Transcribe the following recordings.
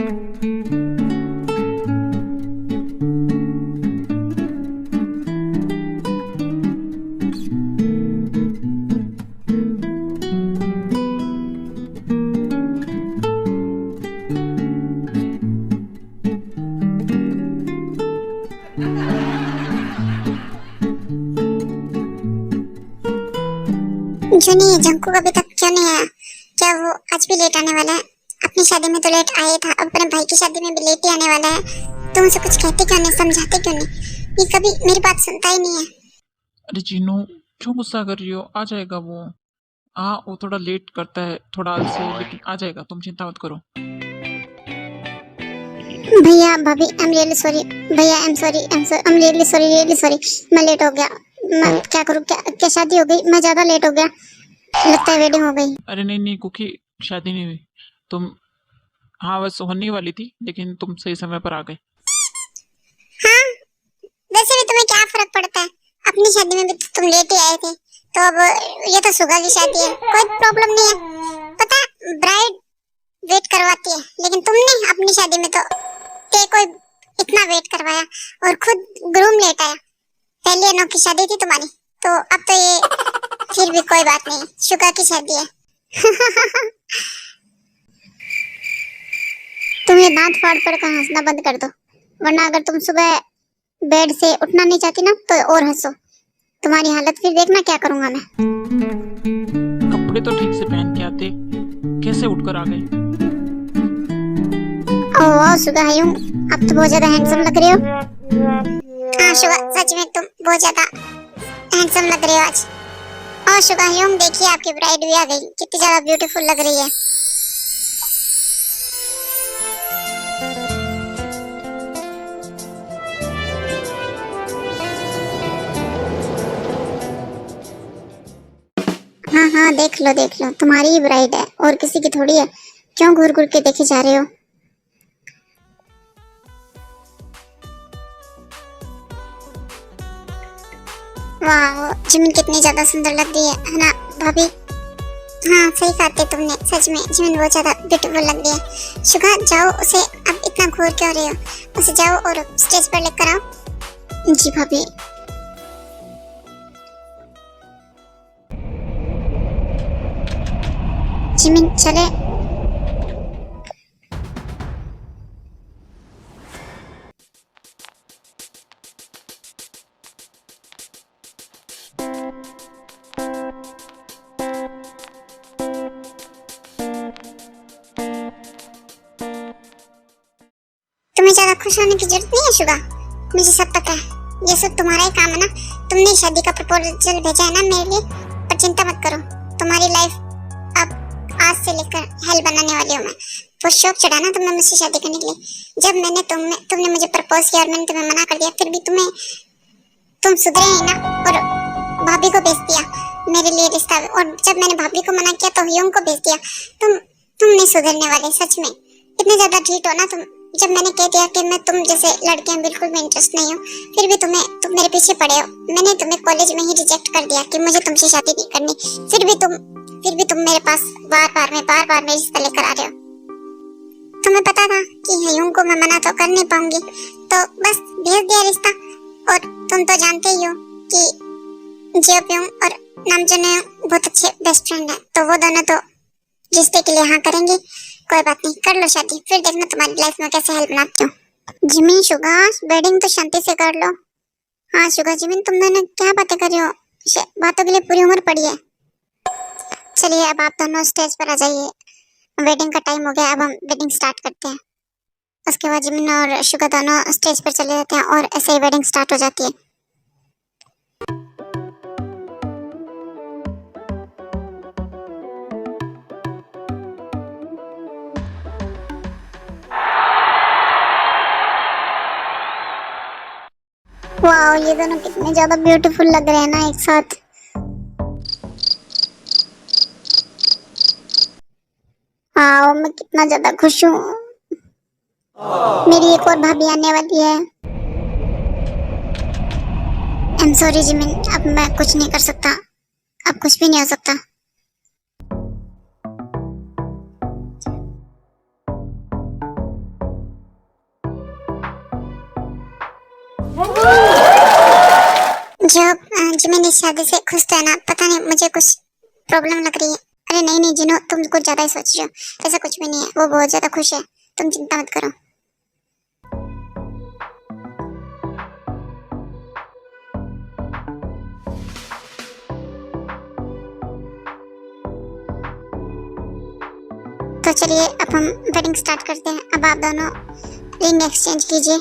क्यों नहीं है जंकू अभी तक क्यों नहीं आया? क्या वो आज भी लेट आने वाला है? अपनी शादी में तो लेट आया था, अब अपने भाई की शादी में भी लेट ही आने वाला है। तुम उसे कुछ कहते क्यों नहीं, समझाते क्यों नहीं? ये कभी मेरी बात सुनता ही नहीं है। अरे जीनू, क्यों गुस्सा कर रही हो? आ जाएगा वो। हाँ, वो थोड़ा लेट करता है, थोड़ा आलसी है, लेकिन आ जाएगा, तुम चिंता मत करो। भैया भाभी आई एम रियली सॉरी। भैया I am sorry, I am really sorry, really sorry. मैं लेट हो गया। मैं क्या करूँ? क्या शादी हो गई? मैं ज्यादा लेट हो गया, लगता है वेडिंग हो गई। अरे नहीं नहीं कुकी, शादी नहीं हुई। तुम, हाँ बस होने वाली थी, लेकिन तुम सही समय पर आ गए। हाँ, वैसे भी तुम्हें क्या फर्क पड़ता है? अपनी शादी में भी तो तुम लेट ही आए थे, तो अब ये तो सुगा की शादी है, कोई प्रॉब्लम नहीं है। पता है ब्राइड वेट करवाती है, लेकिन तुमने अपनी शादी में तो ते कोई इतना वेट करवाया और खुद ग्रूम लेट आया। पहली अनोखी शादी थी तुम्हारी, तो अब तो ये फिर भी कोई बात नहीं, शुगा की शादी है। तुम ये दांत फाड़ फाड़ कर हंसना बंद कर दो, वरना अगर तुम सुबह बेड से उठना नहीं चाहती ना तो और हंसो। तुम्हारी हालत फिर देखना क्या करूंगा मैं। कपड़े तो ठीक से पहन के आते, कैसे उठकर आ गए? ओह शुगा हयूं, अब तो बहुत ज्यादा हैंडसम लग रही हो। हाँ शुगा, सच में तुम बहुत ज्यादा हैंडसम लग रही हो आज। और शुगा हयूं, देखिए आपकी ब्राइड भी आ गई, कितनी ज्यादा ब्यूटीफुल लग रही है। हाँ हाँ, देख लो, तुम्हारी ही ब्राइड है और किसी की थोड़ी है। क्यों घूर घूर के देखे जा रहे हो? वाह, जिमिन कितनी ज्यादा सुंदर लग रही है ना भाभी? हाँ सही कहते तुमने, सच में जिमिन बहुत ज्यादा ब्यूटीफुल लग रही है। शुगा जाओ, उसे अब इतना घूर क्यों रहे हो? उसे जाओ और स्टेज पर लेकर आओ। जी भाभी। जिमिन चले। तुम्हें ज्यादा खुश होने की जरूरत नहीं है शुगा, मुझे सब पता है। ये सब तुम्हारा ही काम है ना, तुमने शादी का प्रपोजल भेजा है ना मेरे लिए। पर चिंता मत करो, तुम्हारी लाइफ अब आज से लेकर हेल बनाने वाली हूँ मैं। वो शौक चढ़ा ना तुमने मुझसे शादी करने के लिए, जब मैंने तुमने मुझे प्रपोज किया और मैंने तुम्हें मना कर दिया, फिर भी तुम सुधरे ही ना और भाभी को भेज दिया मेरे लिए रिश्ता। और जब मैंने भाभी को मना किया तो ह्यूंग को भेज दिया। तुम नहीं सुधरने वाले, सच में इतने ज्यादा ढीठ हो ना तुम। जब मैंने कह दिया कि मैं तुम जैसे लड़के में बिल्कुल भी इंटरेस्ट नहीं हूँ, फिर भी तुम मेरे पीछे पड़े हो। मैंने तुम्हें कॉलेज में ही रिजेक्ट कर दिया कि मुझे तुमसे शादी नहीं करनी, फिर भी तुम मेरे पास बार बार मेरे रिश्ता लेकर आ रहे हो। तुम्हें पता था कि ह्यूंग को मैं मना तो कर नहीं पाऊंगी, तो बस भेज दिया रिश्ता। और तुम तो जानते ही हो कि जियोप्योंग और नामजोन बहुत अच्छे बेस्ट फ्रेंड हैं, तो वो दोनों तो रिश्ते के लिए हाँ करेंगे। कोई बात नहीं, कर लो शादी, फिर देखना तुम्हारी लाइफ में कैसे हेल्प बनाती हूँ। जिमिन शुगा, वेडिंग तो शांति से कर लो। हाँ शुगा जिमिन, तुम दोनों क्या बातें कर रही हो? बातों के लिए पूरी उम्र पड़ी है। चलिए अब आप दोनों स्टेज पर आ जाइए, वेडिंग का टाइम हो गया, अब हम वेडिंग स्टार्ट करते हैं। उसके बाद जिमिन और शुगा दोनों स्टेज पर चले जाते हैं और ऐसे ही वेडिंग स्टार्ट हो जाती है। वाह, ये दोनों कितने ज्यादा ब्यूटीफुल लग रहे हैं ना एक साथ। हाँ, मैं कितना ज्यादा खुश हूँ। मेरी एक और भाभी आने वाली है। आई एम सॉरी जिमिन, अब मैं कुछ नहीं कर सकता, अब कुछ भी नहीं हो सकता। इस शादी से खुश तो है ना? पता नहीं, मुझे कुछ प्रॉब्लम लग रही है। अरे नहीं नहीं जिनो, तुम कुछ ज्यादा ही सोच रहे हो, ऐसा कुछ भी नहीं है, वो बहुत ज्यादा खुश है, तुम चिंता मत करो। तो चलिए अब हम वेडिंग स्टार्ट करते हैं। अब आप दोनों रिंग एक्सचेंज कीजिए।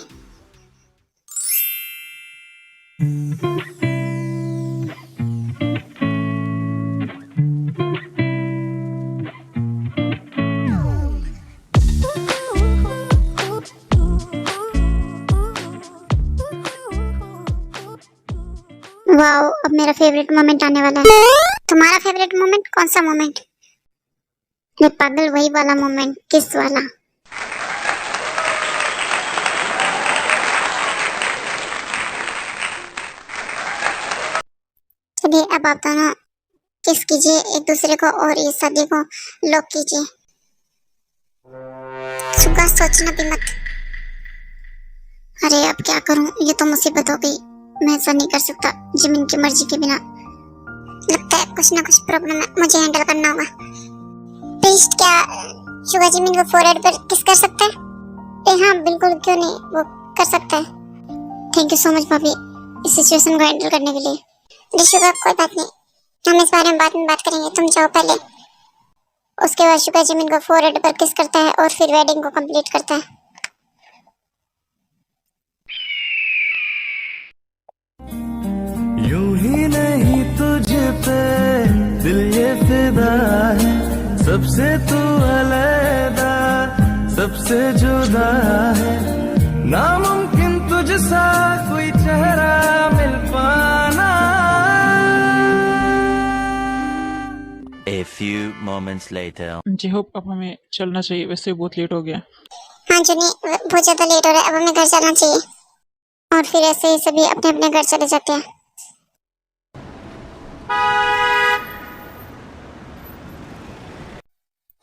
वाओ, अब मेरा फेवरेट मोमेंट आने वाला है। तुम्हारा फेवरेट मोमेंट कौन सा मोमेंट? ये पागल, वही वाला मोमेंट, किस वाला? चलिए अब आप दोनों किस कीजिए एक दूसरे को और इस शादी को लॉक कीजिए। सुबह सोचना भी मत। अरे अब क्या करूं, ये तो मुसीबत हो गई। मैं ऐसा नहीं कर सकता जिमिन की मर्जी के बिना। लगता है कुछ ना कुछ प्रॉब्लम है, मुझे हैंडल करना होगा। प्लीज क्या शुगा जिमिन को फोरहेड पर किस कर सकता है? हाँ बिल्कुल, क्यों नहीं, वो कर सकता है। थैंक यू सो मच भाभी इस सिचुएशन को हैंडल करने के लिए। अरे शुगा कोई बात नहीं, हम इस बारे में बाद में बात करेंगे, तुम जाओ पहले। उसके बाद शुगा जिमिन को फोरहेड पर किस करता है और फिर वेडिंग को कंप्लीट करता है। यूं ही नहीं तुझ पे दिल ये फिदा है, सबसे तू अलग, सबसे जुदा है, नामुमकिन तुझसा कोई चेहरा मिल पाना। A few moments later. जी होप अब हमें चलना चाहिए, वैसे बहुत लेट हो गया। हाँ जुनी, बहुत ज्यादा लेट हो रहा है, अब हमें घर चलना चाहिए। और फिर ऐसे ही सभी अपने अपने घर चले जाते हैं।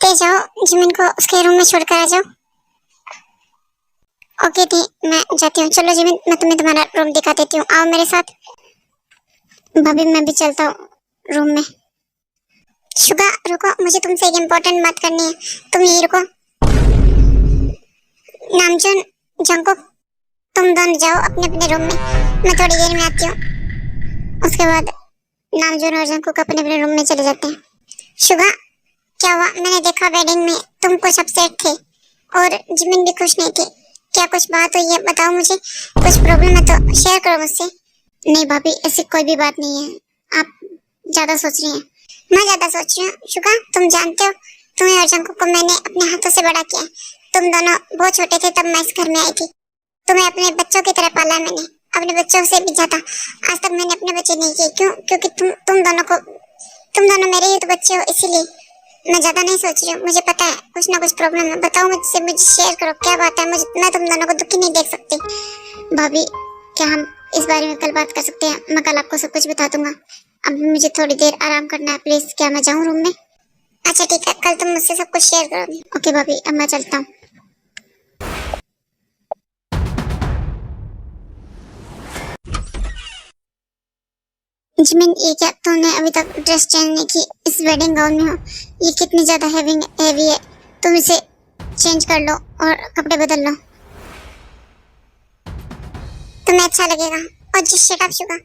ते जाओ जिमिन को उसके रूम में छोड़कर आ जाओ। ओके दी, मैं जाती हूँ। चलो जिमिन, मैं तुम्हें तुम्हारा रूम दिखा देती हूँ, आओ मेरे साथ। भाभी मैं भी चलता हूँ रूम में। शुगा रुको, मुझे तुमसे एक इम्पोर्टेंट बात करनी है, तुम यही रुको। नामजून, जंकुक, तुम दोनों जाओ अपने अपने रूम में, मैं थोड़ी देर में आती हूँ। उसके बाद नामजून और जंकुक अपने अपने रूम में चले जाते हैं। शुगा क्या हुआ? मैंने देखा वेडिंग में तुम कुछ अपसेट थे और जिमिन भी खुश नहीं थी, क्या कुछ बात हुई है? बताओ मुझे, कुछ प्रॉब्लम है तो शेयर करो मुझसे। नहीं भाभी, ऐसी कोई भी बात नहीं है, आप ज्यादा सोच रही हैं। मैं ज्यादा सोच रही हूँ? शुगा तुम जानते हो, तुम्हें और जंकुक को मैंने अपने हाथों से बड़ा किया। तुम दोनों बहुत छोटे थे तब मैं इस घर में आई थी, तुम्हें अपने बच्चों की तरह पाला है मैंने, अपने बच्चों से भी ज्यादा। आज तक मैंने अपने बच्चे नहीं किए, क्यों? क्योंकि तुम दोनों मेरे ही तो बच्चे हो, इसीलिए मैं ज्यादा नहीं सोच रही हूँ। मुझे पता है कुछ ना कुछ प्रॉब्लम है, बताओ मुझसे, मुझे शेयर करो क्या बात है। मैं तुम दोनों को दुखी नहीं देख सकती। भाभी क्या हम इस बारे में कल बात कर सकते हैं? मैं कल आपको सब कुछ बता दूंगा, अब मुझे थोड़ी देर आराम करना है, प्लीज क्या मैं जाऊँ रूम में? अच्छा ठीक है, कल तुम मुझसे सब कुछ शेयर करोगी। ओके भाभी, अब मैं चलता हूँ। जिमिन ये क्या, तुमने अभी तक ड्रेस चेंज नहीं की, इस वेडिंग गाउन में हो, ये कितनी ज्यादा हैवी है, तुम इसे चेंज कर लो और कपड़े बदल लो, तुम्हें अच्छा लगेगा। और जिस शट अप शुगा,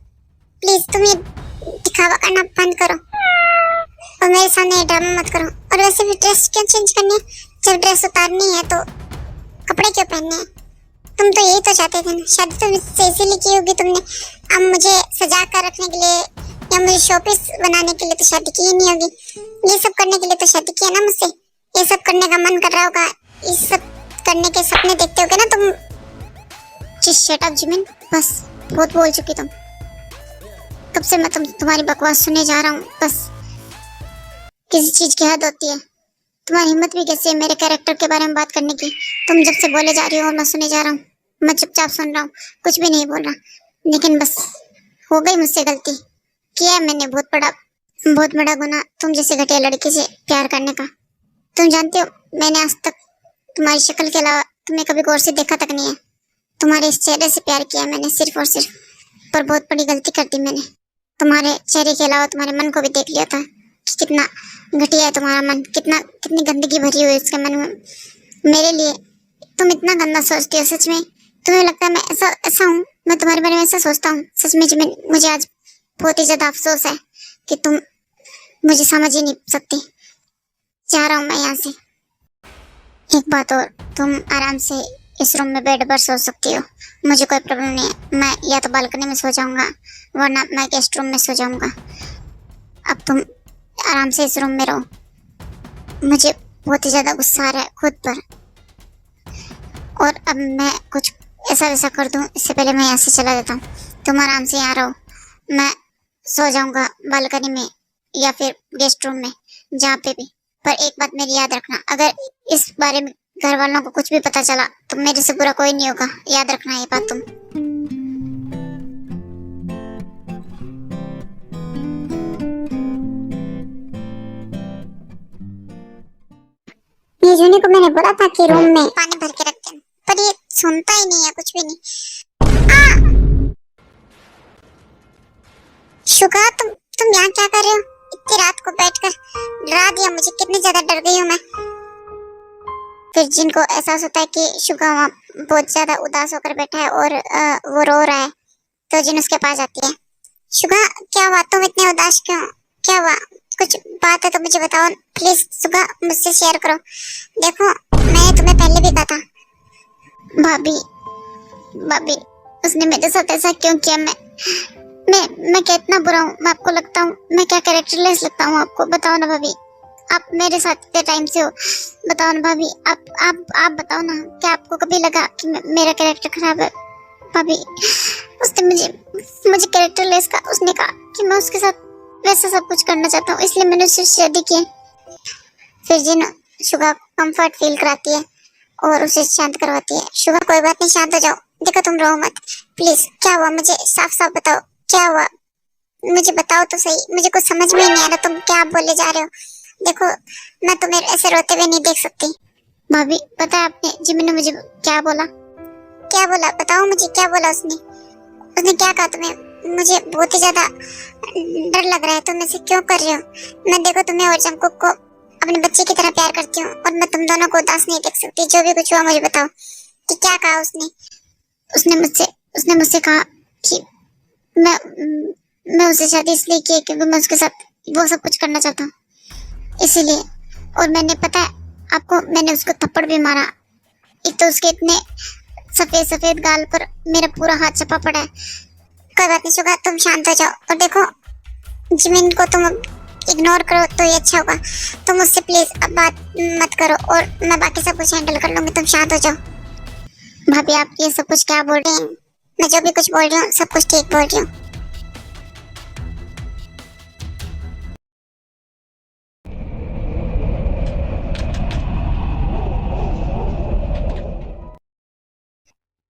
प्लीज तुम ये दिखावा करना बंद करो और मेरे सामने ये ड्रामा मत करो। और वैसे भी ड्रेस क्यों चेंज करनी है? जब ड्रेस उतारनी है तो कपड़े क्यों पहनने हैं? तुम तो यही तो चाहते थे ना, शादी तो मुझसे इसीलिए की होगी तुमने। अब मुझे सजा कर रखने के लिए या मुझे शोपीस बनाने के लिए तो शादी की ही नहीं होगी, ये सब करने के लिए तो शादी की है ना मुझसे। ये सब करने का मन कर रहा होगा, ये सब करने के सपने देखते होगे ना तुम। जिस शट अप जिमिन, बस बहुत बोल चुकी तुम, कब से मैं तुम्हारी बकवास सुने जा रहा हूँ। बस किसी चीज की हद होती है, तुम्हारी हिम्मत भी कैसे है मेरे कैरेक्टर के बारे में बात करने की? तुम जब से बोले जा रही हो और मैं सुने जा रहा हूँ, मैं चुपचाप सुन रहा हूँ, कुछ भी नहीं बोल रहा। लेकिन बस हो गई मुझसे गलती, किया है मैंने बहुत बड़ा गुनाह, तुम जैसे घटिया लड़की से प्यार करने का। तुम जानते हो मैंने आज तक तुम्हारी शक्ल के अलावा तुम्हें कभी गौर से देखा तक नहीं है, तुम्हारे इस चेहरे से प्यार किया मैंने सिर्फ और सिर्फ, पर बहुत बड़ी गलती कर दी मैंने। तुम्हारे चेहरे के अलावा तुम्हारे मन को भी देख लिया था कि कितना घटिया है तुम्हारा मन, कितनी गंदगी भरी हुई है उसके मन में। मेरे लिए तुम इतना गंदा सोचती हो, सच में तुम्हें लगता है मैं ऐसा हूँ? मैं तुम्हारे बारे में ऐसा सोचता हूँ? सच में जिमिन, मुझे आज बहुत ही ज्यादा अफसोस है कि तुम मुझे समझ ही नहीं सकती। जा रहा हूँ मैं यहाँ से। एक बात और, तुम आराम से इस रूम में बेड पर सो सकती हो, मुझे कोई प्रॉब्लम नहीं है। मैं या तो बालकनी में सो जाऊंगा वरना मैं गेस्ट रूम में सो जाऊंगा। अब तुम आराम से इस रूम में रहो। मुझे बहुत ही ज्यादा गुस्सा आ रहा है खुद पर, और अब मैं कुछ ऐसा वैसा कर दूं इससे पहले मैं यहाँ से चला जाता हूँ। तुम आराम से यहाँ रहो, मैं सो जाऊंगा बालकनी में या फिर गेस्ट रूम में, जहाँ पे भी। पर एक बात मेरी याद रखना, अगर इस बारे में घर वालों को कुछ भी पता चला तो मेरे से बुरा कोई नहीं होगा, याद रखना ये बात तुम। ये जूनी को मैंने बोला था कि रूम में पानी भर के रखते हैं, पर ये सुनता ही नहीं है, कुछ भी नहीं। शुगा, तुम यहाँ क्या कर रहे हो? इतनी रात को बैठकर डरा दिया मुझे, कितनी ज्यादा डर गई हूँ मैं। फिर जिनको एहसास होता है कि शुगा वहाँ बहुत ज्यादा उदास होकर बैठा है और वो रो रहा है, तो जिन उसके पास आती है। शुगा, क्या हुआ? तुम इतने उदास क्यों? क्या हुआ? कुछ बात है तो मुझे बताओ प्लीज। शुगा, मुझसे शेयर करो। देखो, मैंने तुम्हें पहले भी कहा था। भाभी, उसने मेरे साथ ऐसा क्यों किया? मैं क्या इतना बुरा हूँ? मैं आपको लगता हूँ, मैं क्या कैरेक्टरलेस लगता हूँ आपको? बताओ ना भाभी, आप मेरे साथ इतने टाइम से हो, बताओ ना भाभी। आप बताओ ना, क्या आपको कभी लगा कि मेरा कैरेक्टर खराब है? भाभी, उसने मुझे कैरेक्टरलेस का, उसने कहा कि मैं उसके साथ वैसा सब कुछ करना चाहता हूँ, इसलिए मैंने उससे शादी की। फिर जिन शुगा कंफर्ट फील कराती है और उसे शांत करवाती है। शुगा, कोई बात नहीं, शांत हो जाओ। देखो, तुम रो मत प्लीज। क्या हुआ? मुझे साफ साफ बताओ, क्या हुआ? मुझे बताओ तो सही, मुझे कुछ समझ में ही नहीं आ रहा तुम क्या बोले जा रहे हो। देखो, मैं तुम्हें ऐसे रोते हुए नहीं देख सकती। भाभी, पता है आपने जिमिन ने मुझे क्या बोला? क्या बोला? बताओ मुझे, क्या बोला उसने क्या कहा तुम्हें? मुझे बहुत ही ज्यादा डर लग रहा है, तुम ऐसे क्यों कर रहे हो? मैं देखो तुम्हें और जंकुक को अपने बच्चे की तरह प्यार करती हूँ, और मैं तुम दोनों को उदास नहीं देख सकती। जो भी कुछ हुआ मुझे बताओ कि क्या कहा उसने मुझसे कहा कि मैं उससे शादी इसलिए की क्योंकि मैं उसके साथ वो सब कुछ करना चाहता हूँ, इसीलिए। और मैंने, पता है आपको, मैंने उसको थप्पड़ भी मारा। एक तो उसके इतने सफेद गाल पर मेरा पूरा हाथ छपा पड़ा है। कोई बात नहीं शुगा, तुम शांत हो जाओ। और देखो, जिमिन को तुम इग्नोर करो तो ये अच्छा होगा। तुम उससे प्लीज अब बात मत करो, और मैं बाकी सब कुछ हैंडल कर लूंगी। तुम शांत हो जाओ। भाभी, आप ये सब कुछ क्या बोल रही हैं? मैं जो भी कुछ बोल रही हूँ सब कुछ ठीक बोल रही हूँ।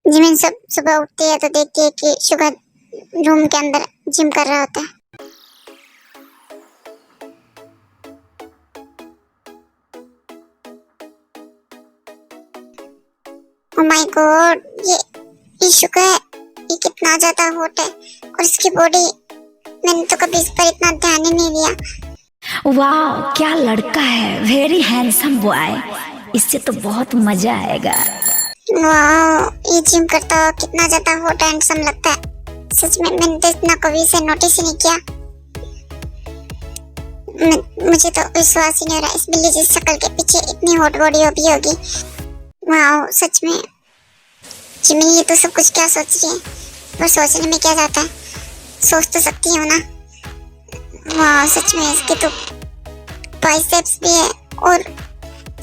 जिमिन सब सुबह उठती है तो देखती है कि शुगर रूम के अंदर जिम कर रहा होता है। ओह माय गॉड, ये शुगर है, ये कितना ज्यादा हॉट है, और इसकी बॉडी, मैंने तो कभी इस पर इतना ध्यान ही नहीं दिया। वाह, क्या लड़का है, वेरी हैंडसम बॉय, इससे तो बहुत मजा आएगा। वाह, ये जिम करता हुआ कितना ज्यादा हॉट हैंडसम लगता है। सच में मैंने तो इतना कभी से नोटिस ही नहीं किया। मुझे तो विश्वास ही नहीं हो रहा इस बिल्ली जिस शक्ल के पीछे इतनी हॉट बॉडी होगी। वाह, सच में जिमिन ये तो सब कुछ क्या सोच रही है, पर सोचने में क्या जाता है, सोच तो सकती हूँ ना। वाह, सच में इसके तो बाइसेप्स भी है और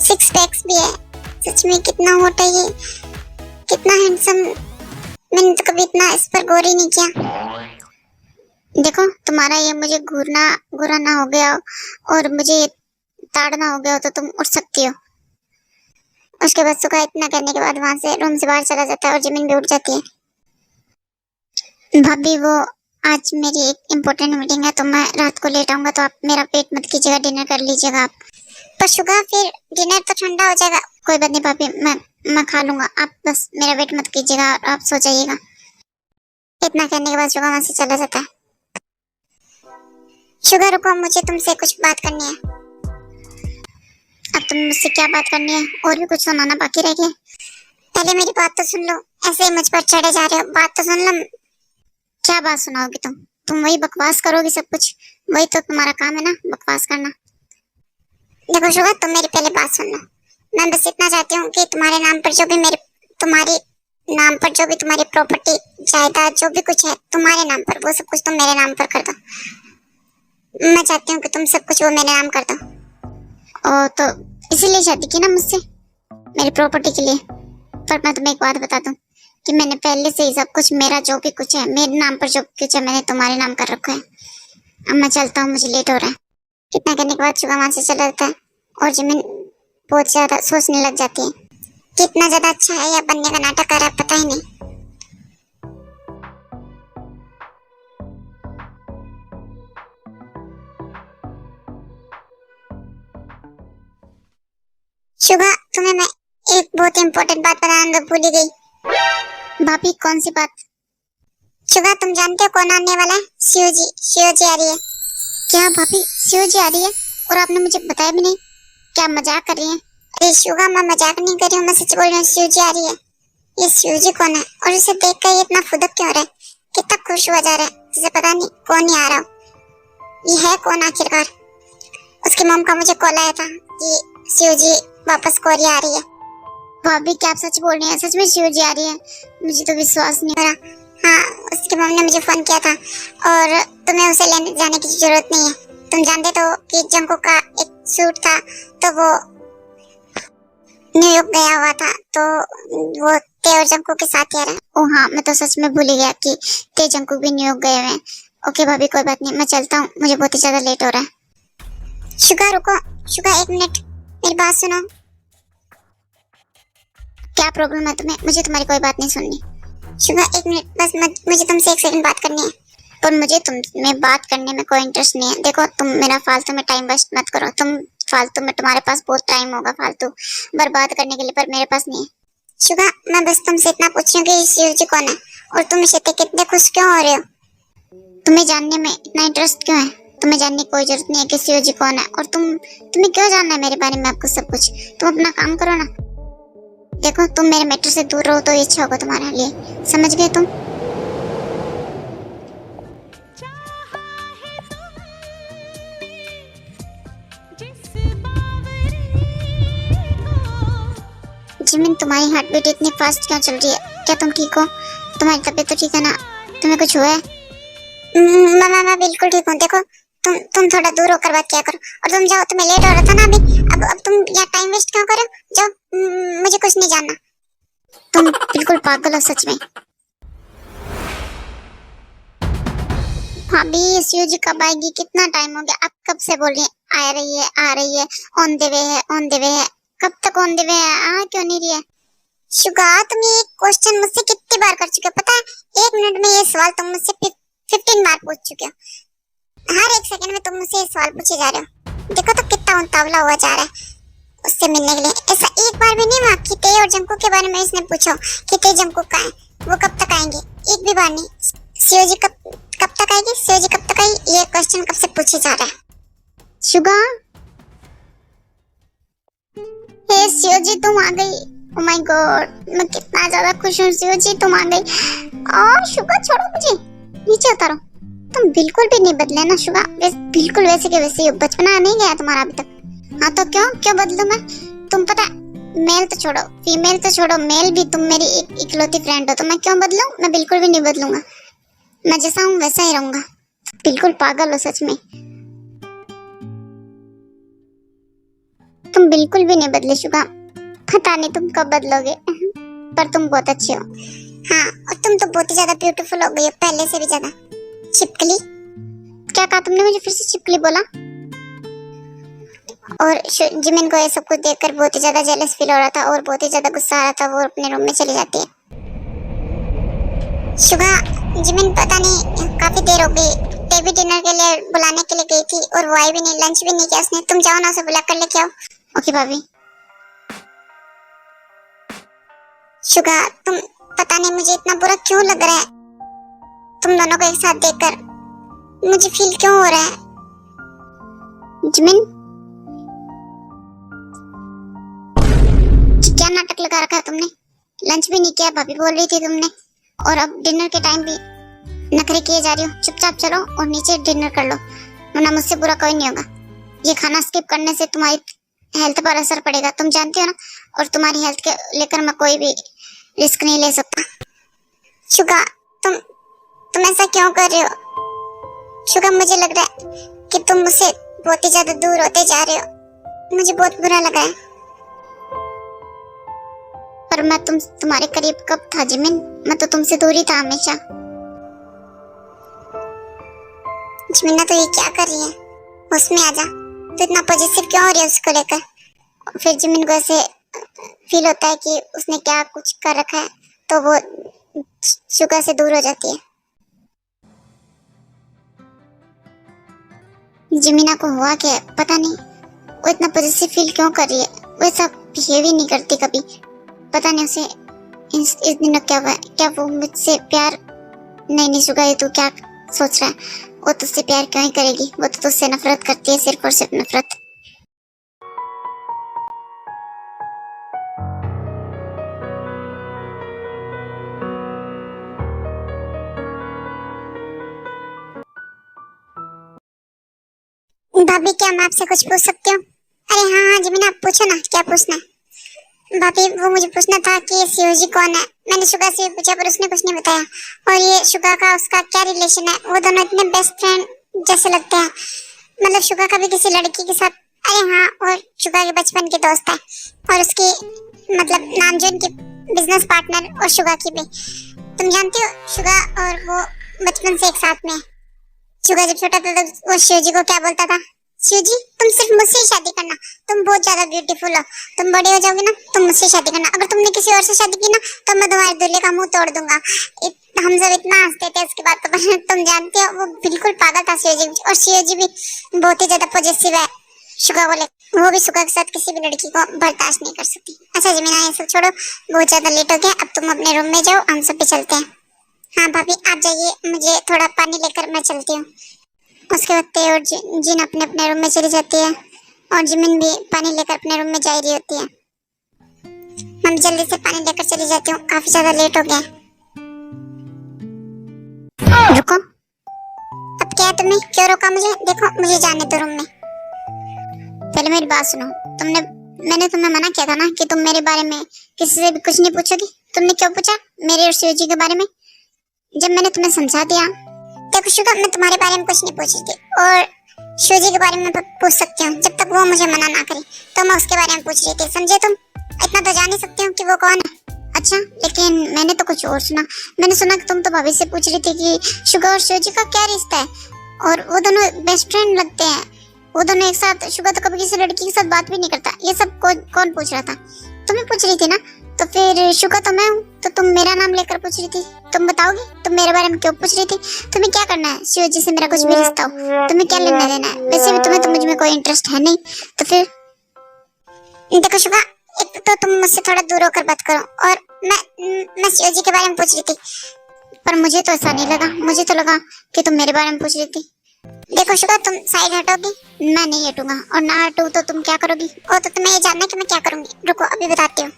सिक्स पैक्स भी है। सच में कितना हॉट है ये, कितना हैंडसम। मैंने तो कभी इतना इस पर गौर ही नहीं किया। देखो, तुम्हारा ये मुझे घूरना ना हो गया और मुझे ताड़ना हो गया तो तुम उठ सकती हो। उसके बाद सुखा इतना करने के बाद वहां से रूम से बाहर चला जाता है और जमीन भी उठ जाती है। भाभी, वो आज मेरी एक इम्पोर्टेंट मीटिंग है तो मैं रात को लेट आऊंगा, तो आप मेरा पेट मत कीजिएगा, डिनर कर लीजिएगा आप। पर शुगा, फिर डिनर तो ठंडा हो जाएगा। कोई बात नहीं भाभी, मैं खा लूंगा, आप बस मेरा वेट मत कीजिएगा और आप सो जाइएगा। इतना कहने के बाद शुगा वहां से चला जाता है। शुगर रुको, मुझे तुमसे कुछ बात करनी है। अब तुम मुझसे क्या बात करनी है? और भी कुछ सुनाना बाकी रह गया? पहले मेरी बात तो सुन लो, ऐसे ही मुझ पर चढ़े जा रहे हो। बात तो सुन लो। क्या बात सुनाओगी तुम वही बकवास करोगी सब कुछ। वही तो तुम्हारा काम है ना, बकवास करना। देखो शुगर, तुम मेरी पहले बात सुन लो। मैं बस इतना चाहती हूँ कि तुम्हारे नाम पर जो भी तुम्हारी प्रॉपर्टी, जायदाद, जो भी कुछ है तुम्हारे नाम पर, वो सब कुछ तुम मेरे नाम पर कर दो। मैं चाहती हूँ कि तुम सब कुछ वो मेरे नाम कर दो। ओ तो इसीलिए शादी की ना मुझसे, मेरी प्रॉपर्टी के लिए। पर मैं तुम्हें एक बात बता दूं कि मैंने पहले से ही सब कुछ, मेरा जो भी कुछ है, मेरे नाम पर जो कुछ है, मैंने तुम्हारे नाम कर रखा है। अब मैं चलता हूँ, मुझे लेट हो रहा है। इतना करने के बाद शुगर वहां से चला जाता है और जमीन बहुत ज्यादा सोचने लग जाती है कि इतना ज्यादा अच्छा है या बनने का नाटक कर रहा है, पता ही नहीं। शुगा, तुम्हें मैं एक बहुत इम्पोर्टेंट बात बताना भूल ही गई। भाभी, कौन सी बात? शुगा, तुम जानते हो कौन आने वाला है? शिव जी आ रही है। क्या भाभी, शिव जी आ रही है? और आपने मुझे बताया भी नहीं? क्या मजाक कर रही हैं? अरे शुगा, मैं मजाक नहीं कर रही हूँ, मैं सच बोल रही हूँ। शिव जी आ रही है। ये शिव जी कौन है और इसे देख कर ये इतना फुदक क्यों रहा है? कितना खुश हुआ जा रहा है, जिसे पता नहीं कौन ही आ रहा हो। ये है कौन आखिरकार? उसकी मॉम का मुझे कॉल आया था कि शिव जी वापस कोरिया आ रही है। भाभी, क्या आप सच बोल रही हैं? सच में शिव जी आ रही है? मुझे तो विश्वास नहीं हो रहा। हाँ, उसकी मम्मी ने मुझे फोन किया था और तुम्हें उसे लेने जाने की जरूरत नहीं है। तुम जानते तो कि जंकू का एक सूट था, तो वो न्यूयॉर्क गया हुआ था, तो वो ते और जंकू के साथ ही आ रहा है। ओह हाँ, मैं तो सच में भूल ही गया कि ते जंकू भी न्यूयॉर्क गए हुए हैं। ओके भाभी, कोई बात नहीं, मैं चलता हूँ, मुझे बहुत ही ज्यादा लेट हो रहा है। शुगा रुको, शुगा एक मिनट, मेरी बात सुनो। क्या प्रॉब्लम है तुम्हें? मुझे तुम्हारी कोई बात नहीं सुननी। शुगा एक मिनट बस, मुझे तुमसे एक सेकंड बात करनी है। पर मुझे तुमसे बात करने में कोई इंटरेस्ट नहीं है। देखो, तुम मेरा फालतू में टाइम वेस्ट मत करो। फालतू में तुम्हारे पास बहुत टाइम होगा फालतू बर्बाद करने के लिए, पर मेरे पास नहीं है। शुगा, मैं बस तुमसे इतना पूछ रही हूँ कि शिव जी कौन है और तुम इसे देख कितने खुश क्यों हो रहे हो? तुम्हें जानने में इतना इंटरेस्ट क्यों है? तुम्हें जानने की कोई जरूरत नहीं है कि शिव जी कौन है। और तुम्हें क्यों जानना है मेरे बारे में आपको सब कुछ? तुम अपना काम करो ना। देखो, तुम मेरे मैटर से दूर रहो तो ये अच्छा होगा तुम्हारे लिए, समझ गए तुम? जिमिन, तुम्हारी हार्ट बीट इतनी फास्ट क्यों चल रही है? क्या तुम ठीक हो? तुम्हारी तबीयत तो ठीक है ना? तुम्हें कुछ हुआ है? मैं बिल्कुल ठीक हूँ। देखो, तुम थोड़ा दूर होकर बात किया करो और तुम जाओ, तुम्हें लेट हो रहा था ना अभी। अब तुम यहाँ टाइम वेस्ट क्यों करो? जाओ, मुझे कुछ नहीं जानना। तुम बिल्कुल पागल हो सच में। भाभी, शिव जी कब आएगी? कितना टाइम हो गया? आप कब से बोल रही हैं आ रही है, ऑन द वे है, ऑन द वे है। कब तक ऑन द वे है? क्यों नहीं रही है? शुगा, तुम ये क्वेश्चन मुझसे कितनी बार कर चुके हो पता है? 1 मिनट में ये सवाल तुम मुझसे 15 बार पूछ चुके हो। हर एक सेकंड में तुम मुझसे ये सवाल पूछे जा रहे हो। देखो तो कितना उतावला हुआ जा रहा है उससे मिलने के लिए। ऐसा एक बार भी नहीं हुआ कि ते और जंकू के बारे में इसने पूछो कि ते जंकू कहाँ है, वो कब तक आएंगे? एक भी बार नहीं। शिव जी कब तक आएगी? शिव जी कब तक आएगी? ये क्वेश्चन कब से पूछे जा रहा है। शुगा, हे शिव जी तुम आ गई। ओह माय गॉड, मैं कितना ज्यादा खुश हूँ। शिव जी तुम आ गई। शुगा छोड़ो मुझे, नीचे उतारो। तुम बिल्कुल भी नहीं बदले ना शुगा, बिल्कुल वैसे के वैसे ही हो। बचपना नहीं गया तुम्हारा अभी तक। हाँ तो क्यों बदलूं मैं? तुम पता, मेल तो छोड़ो, फीमेल तो छोड़ो, मेल भी तुम मेरी एक इकलौती फ्रेंड हो, तो मैं क्यों बदलूं? मैं बिल्कुल भी नहीं बदलूंगा। मैं जैसा हूँ वैसा ही रहूंगा। बिल्कुल पागल हो सच में। तुम बिल्कुल भी नहीं बदले शुगा। पता नहीं तुम कब बदलोगे, पर तुम बहुत अच्छे हो। हाँ, और तुम तो बहुत ही ज्यादा ब्यूटीफुल हो गई हो, पहले से भी ज्यादा। छिपकली, क्या कहा तुमने? मुझे फिर से छिपकली बोला। और जिमिन को ये सब कुछ देखकर बहुत ही ज्यादा जेलस फील हो रहा था और बहुत ही ज्यादा गुस्सा आ रहा था। वो अपने रूम में चली जाती है। शुगा, जिमिन पता नहीं काफी देर हो गई, टेबी डिनर के लिए बुलाने के लिए गई थी और वो आई भी नहीं, लंच भी नहीं किया उसने। तुम जाओ ना, उसे बुला कर लेके आओ। ओके भाभी। शुगा, तुम पता नहीं मुझे इतना बुरा क्यों लग रहा है तुम दोनों को एक साथ देखकर। मुझे फील क्यों हो रहा है जिमिन, क्या नाटक लगा रखा है तुमने? लंच भी नहीं किया, भाभी बोल रही थी तुमने, और अब डिनर के टाइम भी नखरे किए जा रही हो। चुपचाप चलो और नीचे डिनर कर लो, वरना मुझसे बुरा कोई नहीं होगा। ये खाना स्किप करने से तुम्हारी हेल्थ पर असर पड़ेगा, तुम जानती हो ना, और तुम्हारी हेल्थ के लेकर मैं कोई भी रिस्क नहीं ले सकता। शुगा, तुम ऐसा क्यों कर रहे हो? शुगा, मुझे लग रहा है कि तुम मुझसे बहुत ही ज्यादा दूर होते जा रहे हो। मुझे बहुत बुरा लगा है। पर मैं तुम्हारे करीब कब था जिमिन? मैं तो तुमसे दूर ही था हमेशा। जिमिना तो ये क्या कर रही है? उसमें आजा। तो इतना पॉजिटिव क्यों हो रही है उसको लेकर? फिर जिमिन को ऐसे फील होता है कि उसने क्या कुछ कर रखा है, तो वो शुगा से दूर हो जाती है। जिमिना को हुआ क्या, पता नहीं, वो इतना पॉजिटिव फील क्यों कर रही है? वो ऐसा बिहेव ही नहीं करती कभी। पता नहीं उसे इस दिनों क्या हुआ है। क्या वो मुझसे प्यार नहीं शुगा, ये तू क्या सोच रहा है? वो तुझसे प्यार क्यों ही करेगी? वो तो तुझसे नफरत करती है, सिर्फ और सिर्फ नफरत। भाभी, क्या मैं आपसे कुछ पूछ सकती हूँ? अरे हाँ जिमिना, आप पूछो ना, क्या पूछना है? भाभी, वो मुझे पूछना था कि सीओजी कौन है। मैंने शुगा से पूछा पर उसने कुछ नहीं बताया। और ये शुगा का उसका क्या रिलेशन है? वो दोनों इतने बेस्ट फ्रेंड जैसे लगते हैं। मतलब शुगा का भी किसी लड़की के साथ, अरे हाँ, और शुगा के बचपन के दोस्त है, और उसकी मतलब नामजून की बिजनेस पार्टनर, और शुगा की भी। तुम जानती हो शुगा और वो बचपन से एक साथ में है। शुगा जब छोटा था तो वो शिवजी को क्या बोलता था? शिवजी, तुम सिर्फ मुझसे ही शादी करना, तुम बहुत ज्यादा ब्यूटीफुल हो, तुम बड़े हो जाओगे ना, तुम मुझसे शादी करना। अगर तुमने किसी और से शादी की ना तो मैं तुम्हारे दूल्हे का मुंह तोड़ दूंगा। हम सब इतना हंसते थे उसके बाद। तो तुम जानते हो वो बिल्कुल पागल था शिवजी। और शिवजी भी बहुत ही ज्यादा पॉजिटिव है शुगा को लेकर। वो भी शुगा के साथ किसी भी लड़की को बर्दाश्त नहीं कर सकती। अच्छा जिमिना, ये सब छोड़ो, बहुत ज्यादा लेट हो गया, अब तुम अपने रूम में जाओ, हम सब भी चलते हैं। हाँ भाभी, आप जाइए, मुझे थोड़ा पानी लेकर मैं चलती हूँ। उसके बाद ते और जिन अपने अपने रूम में चली जाती है, और जिमिन भी पानी लेकर अपने रूम में जा रही होती है। मैं जल्दी से पानी लेकर चली जाती हूँ, काफी ज्यादा लेट हो गया। रुको, अब क्या है तुम्हें? क्यों रोका मुझे? देखो, मुझे जाने दो रूम में। पहले मेरी बात सुनो। मैंने तुम्हें मना किया था ना कि तुम मेरे बारे में किसी से भी कुछ नहीं पूछोगी। तुमने क्यों पूछा मेरे और शिवजी के बारे में? जब मैंने तुम्हें समझा दिया। देखो शुगा, मैं तुम्हारे बारे में कुछ नहीं पूछ रही थी, और शिवजी के बारे में पूछ सकती हूँ जब तक वो मुझे मना ना करे। तो मैं उसके बारे में पूछ रही थी, समझे तुम? इतना तो जान ही सकती हूँ कि वो कौन है। अच्छा, लेकिन मैंने तो कुछ और सुना। मैंने सुना कि तुम तो भाभी से पूछ रही थी कि शुगा और शिवजी का क्या रिश्ता है, और वो दोनों बेस्ट फ्रेंड लगते हैं। वो दोनों एक साथ। शुगा तो कभी किसी लड़की के साथ बात भी नहीं करता। ये सब कौन पूछ रहा था? तुम्हें पूछ रही थी ना? तो फिर शुगा तो मैं हूँ, तो तुम मेरा नाम लेकर पूछ रही थी। तुम बताओगे तुम मेरे बारे में क्यों पूछ रही थी? तुम्हें क्या करना है शिवजी से? मेरा कुछ भी रिश्ता हो, तुम्हें क्या लेना देना है? वैसे भी तुम्हें तो मुझ में कोई इंटरेस्ट है नहीं। तो फिर देखो शुगा, एक तो तुम मुझसे थोड़ा दूर होकर बात करो, और मैं शिवजी के बारे में पूछ रही थी, पर मुझे तो ऐसा नहीं लगा। मुझे तो लगा कि तुम मेरे बारे में पूछ रही थी। देखो शुगा, तुम साइड हटोगी? मैं नहीं हटूंगा, और ना हटू तो तुम क्या करोगी? ओ, तो तुम्हें ये जानना कि मैं क्या करूंगी? रुको, अभी बताती हूँ।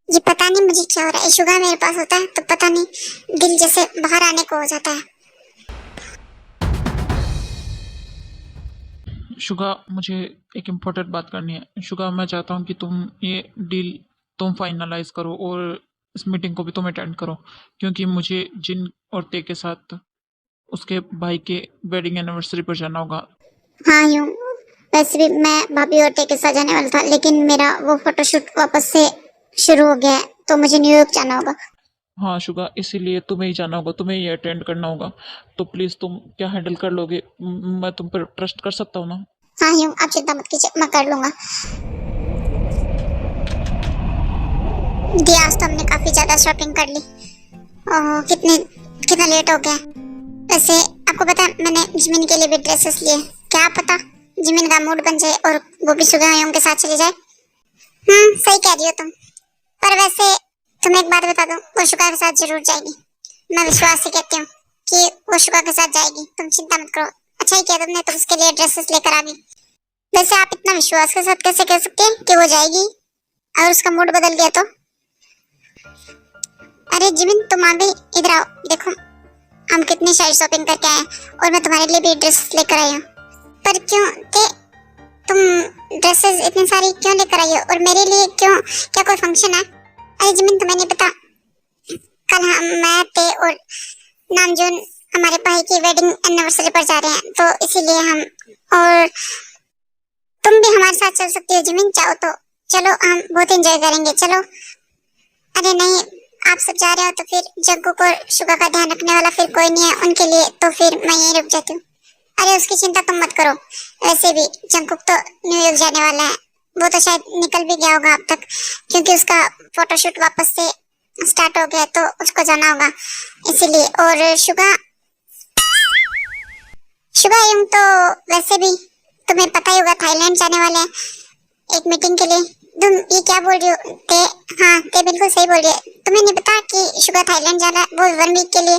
ये पता नहीं मुझे क्या हो रहा है। शुगा मेरे पास होता है तो पता नहीं दिल जैसे बाहर आने को हो जाता है। शुगा, मुझे एक इम्पोर्टेंट बात करनी है। शुगा, मैं चाहता हूँ कि तुम ये डील तुम फाइनलाइज करो, और इस मीटिंग को भी तुम अटेंड करो, क्योंकि मुझे जिन और ते के साथ उसके भाई के वेडिंग एनिवर्सरी पर जाना होगा। हाँ यूं, वैसे भी मैं भाभी और ते के साथ जाने वाला था, लेकिन मेरा वो फोटोशूट वापस से शुरू हो गया है, तो मुझे न्यूयॉर्क जाना होगा। हाँ शुगा, इसीलिए तुम्हें ही जाना होगा, तुम्हें ही अटेंड करना होगा। तो प्लीज़ तुम क्या हैंडल कर लोगे? मैं तुम पर ट्रस्ट कर सकता हूँ ना? हाँ यूं, आप चिंता मत कीजिए, मैं कर लूंगा। दिया, आज तो हमने काफी ज्यादा शॉपिंग कर ली। ओह, कितना लेट हो गया। वैसे आपको पता है, मैंने जिमिन के लिए भी ड्रेसेस लिए। क्या पता जिमिन का मूड बन जाए और वो भी शुगा के साथ चली जाए। सही कह रही हो तुम। पर वैसे तुम्हें एक बात बता दूं, वो शुगा के साथ जरूर जाएगी। मैं विश्वास से कहती हूँ कि वो शुगा के साथ जाएगी, तुम चिंता मत करो। अच्छा ही किया तुमने, तुम उसके लिए ड्रेसेस लेकर आ गई। वैसे आप इतना विश्वास के साथ कैसे कह सकते हैं कि वो जाएगी और उसका मूड बदल गया तो? अरे जिमिन तुम आ गई, इधर आओ, देखो हम कितनी सारी शॉपिंग करके आए हैं और मैं तुम्हारे लिए भी ड्रेसेस लेकर आई हूँ। पर क्यों ते तुम ड्रेसेस इतनी सारी क्यों लेकर आई हो और मेरे लिए क्यों? क्या कोई फंक्शन है? अरे जिमिन तुम्हें नहीं पता, कल हम मैं ते और नामजून हमारे भाई की वेडिंग एनिवर्सरी पर जा रहे हैं, तो इसीलिए हम, और तुम भी हमारे साथ चल सकती हो जिमिन, चाहो तो चलो, हम बहुत एंजॉय करेंगे, चलो। अरे नहीं, आप सब जा रहे हो तो फिर जग्गू और शुगा का ध्यान रखने वाला फिर कोई नहीं है उनके लिए, तो फिर मैं यहीं रुक जाती हूँ। अरे उसकी चिंता तुम मत करो, वैसे भी जंकुक तो न्यूयॉर्क जाने वाला है, वो तो शायद निकल भी गया होगा अब तक, क्योंकि उसका फोटोशूट वापस से स्टार्ट हो गया तो उसको जाना होगा इसीलिए। और शुगा शुगा यूं तो वैसे भी तुम्हें पता ही होगा थाईलैंड जाने वाले हैं एक मीटिंग के लिए। तुम ये क्या बोल रही हो ते? हाँ ते बिल्कुल सही बोल रही है। तुम्हें नहीं पता कि शुगा थाईलैंड जा रहा है, वो 1 वीक के लिए,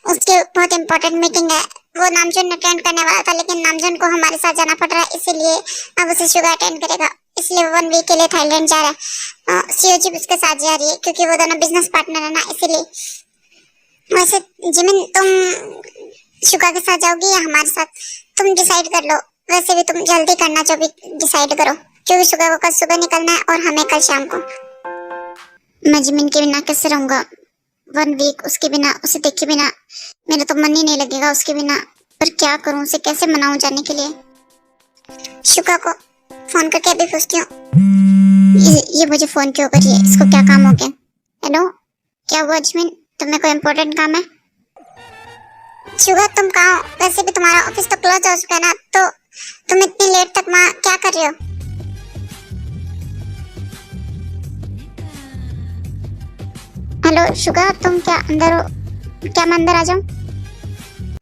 उसकी बहुत इंपॉर्टेंट मीटिंग है। वो नामजून अटेंड करने वाला था लेकिन नामजून को हमारे साथ जाना पड़ रहा है, इसीलिए अब उसे शुगा अटेंड करेगा, इसलिए 1 वीक के लिए थाईलैंड जा रहा है। सीओजी उसके साथ जा रही है क्योंकि वो दोनों बिजनेस पार्टनर है ना, इसीलिए। वैसे जिमिन तुम शुगा के साथ जाओगी या हमारे साथ, तुम डिसाइड कर लो। वैसे भी तुम जल्दी करना, जो भी डिसाइड करो, क्योंकि शुगा को कल सुबह निकलना है और हमें कल शाम को। मैं जिमिन के बिना कैसे रहूंगा 1 वीक, उसके बिना, उसे देखे बिना मेरा तो मन ही नहीं लगेगा उसके बिना। पर क्या करूं, उसे कैसे मनाऊं जाने के लिए? शुगा को फोन करके अभी पूछती हूँ। ये मुझे फोन क्यों करी है, इसको क्या काम हो गया? हेलो, क्या हुआ जिमिन, तुम्हें कोई इम्पोर्टेंट काम है? शुगा तुम कहाँ हो? वैसे भी तुम्हारा ऑफिस तो क्लोज हो चुका है ना, तो तुम इतनी लेट तक वहाँ क्या कर रहे हो? हेलो शुगा, तुम क्या अंदर हो? क्या मैं अंदर आ जाऊं?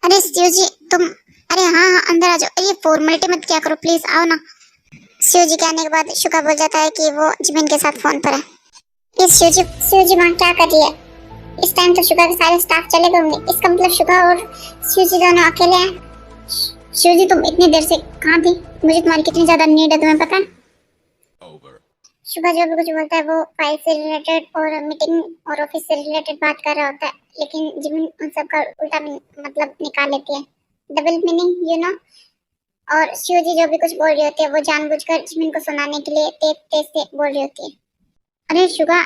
अरे शिवजी तुम, अरे हाँ हाँ अंदर आ जाओ। अरे फॉर्मेलिटी मत क्या करो प्लीज, आओ ना। शिवजी के आने के बाद शुगा बोल जाता है कि वो जिमिन के साथ फोन पर है। इस शिवजी वहाँ क्या कर रही है? इस टाइम तो शुगा के सारे स्टाफ चले गए होंगे, इसका मतलब शुगा और शिवजी दोनों अकेले हैं। शिवजी तुम इतनी देर से कहाँ थी? मुझे तुम्हारी कितनी ज्यादा नीड है तुम्हें पता है? शुगा जो भी कुछ बोलता है वो फाइल से रिलेटेड और मीटिंग और ऑफिस से रिलेटेड बात कर रहा होता है, लेकिन जिमिन उन सब का उल्टा मतलब निकाल लेती है, डबल मीनिंग यू नो। और शिवजी जो भी कुछ बोल रही होती है वो जानबूझकर जिमिन को सुनाने के लिए तेज तेज से बोल रही होती है। अरे शुगा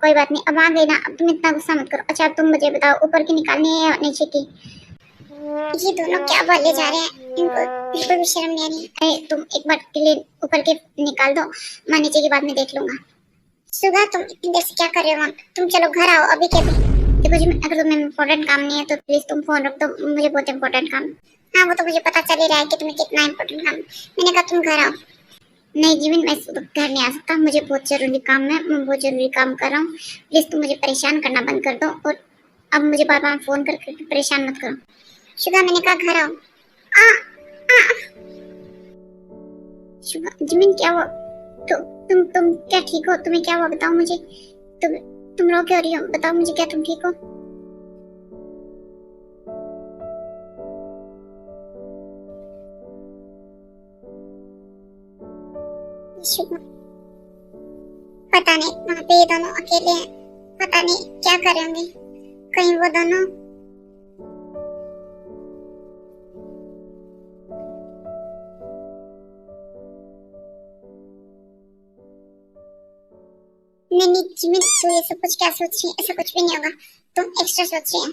कोई बात नहीं, अब आ गई ना, अब तुम इतना गुस्सा मत करो। अच्छा अब तुम मुझे बताओ, ऊपर की निकालनी है या नीचे की? ये दोनों क्या बोले जा रहे हैं, इनको बिल्कुल भी शर्म नहीं आ रही। अरे तुम एक बार के लिए ऊपर के निकाल दो, मैं नीचे की बाद में देख लूंगा। सुगा तुम इतनी देर से क्या कर रहे हो? तुम चलो घर आओ अभी के अभी। देखो जी अगर तुम्हें इम्पोर्टेंट काम नहीं है तो प्लीज तुम फोन रख दो, मुझे बहुत इम्पोर्टेंट काम। हाँ वो तो मुझे पता चल ही रहा है कि तुम्हें कितना इम्पोर्टेंट काम। मैंने कहा तुम घर आओ। नहीं जीवन मैं घर नहीं आ सकता, मुझे बहुत जरूरी काम है, मैं बहुत जरूरी काम कर रहा हूँ, प्लीज तुम मुझे परेशान करना बंद कर दो और अब मुझे बार बार फोन करके परेशान मत करो। शुगा मैंने कहा घर आओ। शुगा जिमिन क्या हुआ? तुम क्या ठीक हो? तुम्हें क्या हुआ बताओ मुझे, तुम रो क्यों रही हो? बताओ मुझे, क्या तुम ठीक हो? शुगा पता नहीं वहाँ पे ये दोनों अकेले हैं, पता नहीं क्या कर रहे होंगे, कहीं वो दोनों नहीं जिमिन तू ये सब कुछ क्या सोच रही है? ऐसा कुछ भी नहीं होगा, तुम एक्स्ट्रा सोच रही है।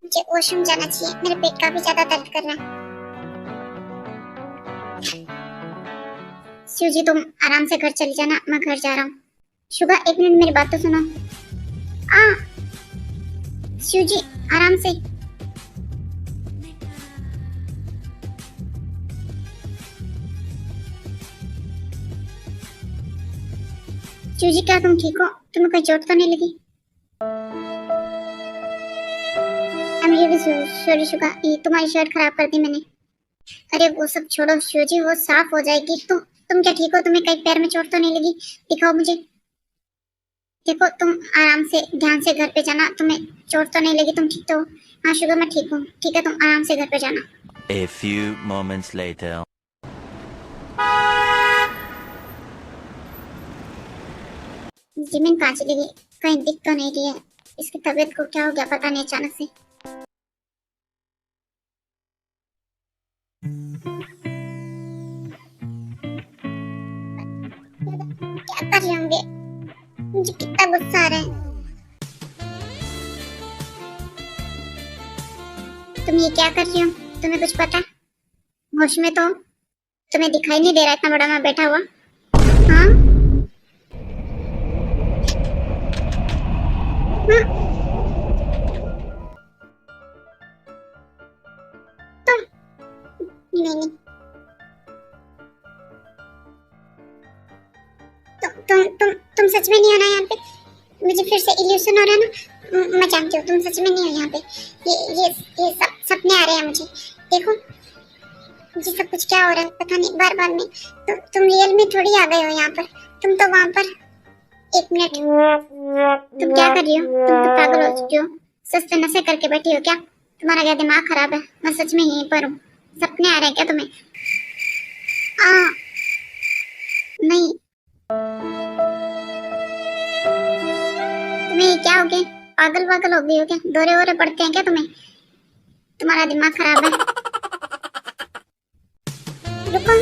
मुझे वॉशरूम जाना चाहिए, मेरे पेट काफी ज्यादा दर्द कर रहा है। शिवजी तुम आराम से घर चली जाना, मैं घर जा रहा हूँ। शुगा 1 मिनट मेरी बात तो सुनो। शिवजी आराम से। शिवजी क्या तुम ठीक हो? तुम्हें कोई चोट तो नहीं लगी? सॉरी शुगा, ये तुम्हारी शर्ट खराब कर दी मैंने। अरे वो सब छोड़ो शिवजी, वो साफ हो जाएगी। तुम क्या ठीक हो? तुम्हें कहीं पैर में चोट तो नहीं लगी? दिखाओ मुझे। देखो तुम आराम से ध्यान से घर पे जाना, तुम्हें चोट तो नहीं लगी, तुम ठीक तो हो? हाँ शुगर मैं ठीक हूँ, ठीक है तुम आराम से घर पे जाना। A few moments later. Jimin कहाँ चली गई? कहीं दिख तो नहीं रही है। इसकी तबीयत को क्या हो गया पता नहीं अचानक से। क्या कर रहे होंगे? मुझे कितना गुस्सा आ रहा है। तुम ये क्या कर रही हो? तुम्हें कुछ पता? होश में तो? तुम्हें दिखाई नहीं दे रहा इतना बड़ा मैं बैठा हुआ? हाँ? नहीं तुम सच में नहीं हो ना यहाँ पे? मुझे फिर से इल्यूशन हो रहा है ना? मैं जानती हूँ तुम सच में नहीं हो यहाँ पे। ये सब सपने आ रहे हैं मुझे। देखो मुझे सब कुछ क्या हो रहा है पता नहीं बार बार में। तुम रियल में थोड़ी आ गए हो यहाँ पर। तुम तो वहाँ पर। एक मिनट, तुम क्या कर रही हो? तुम तो पागल हो चुकी हो। सच पे नशे करके बैठी हो क्या? तुम्हारा क्या दिमाग खराब है? मैं सच में यहीं पर हूँ। सपने आ रहे हैं क्या तुम्हें? नहीं। तुम्हें क्या हो गया? पागल पागल हो गई हो क्या? दौरे वोरे पड़ते हैं क्या तुम्हें? तुम्हारा दिमाग खराब है। रुको।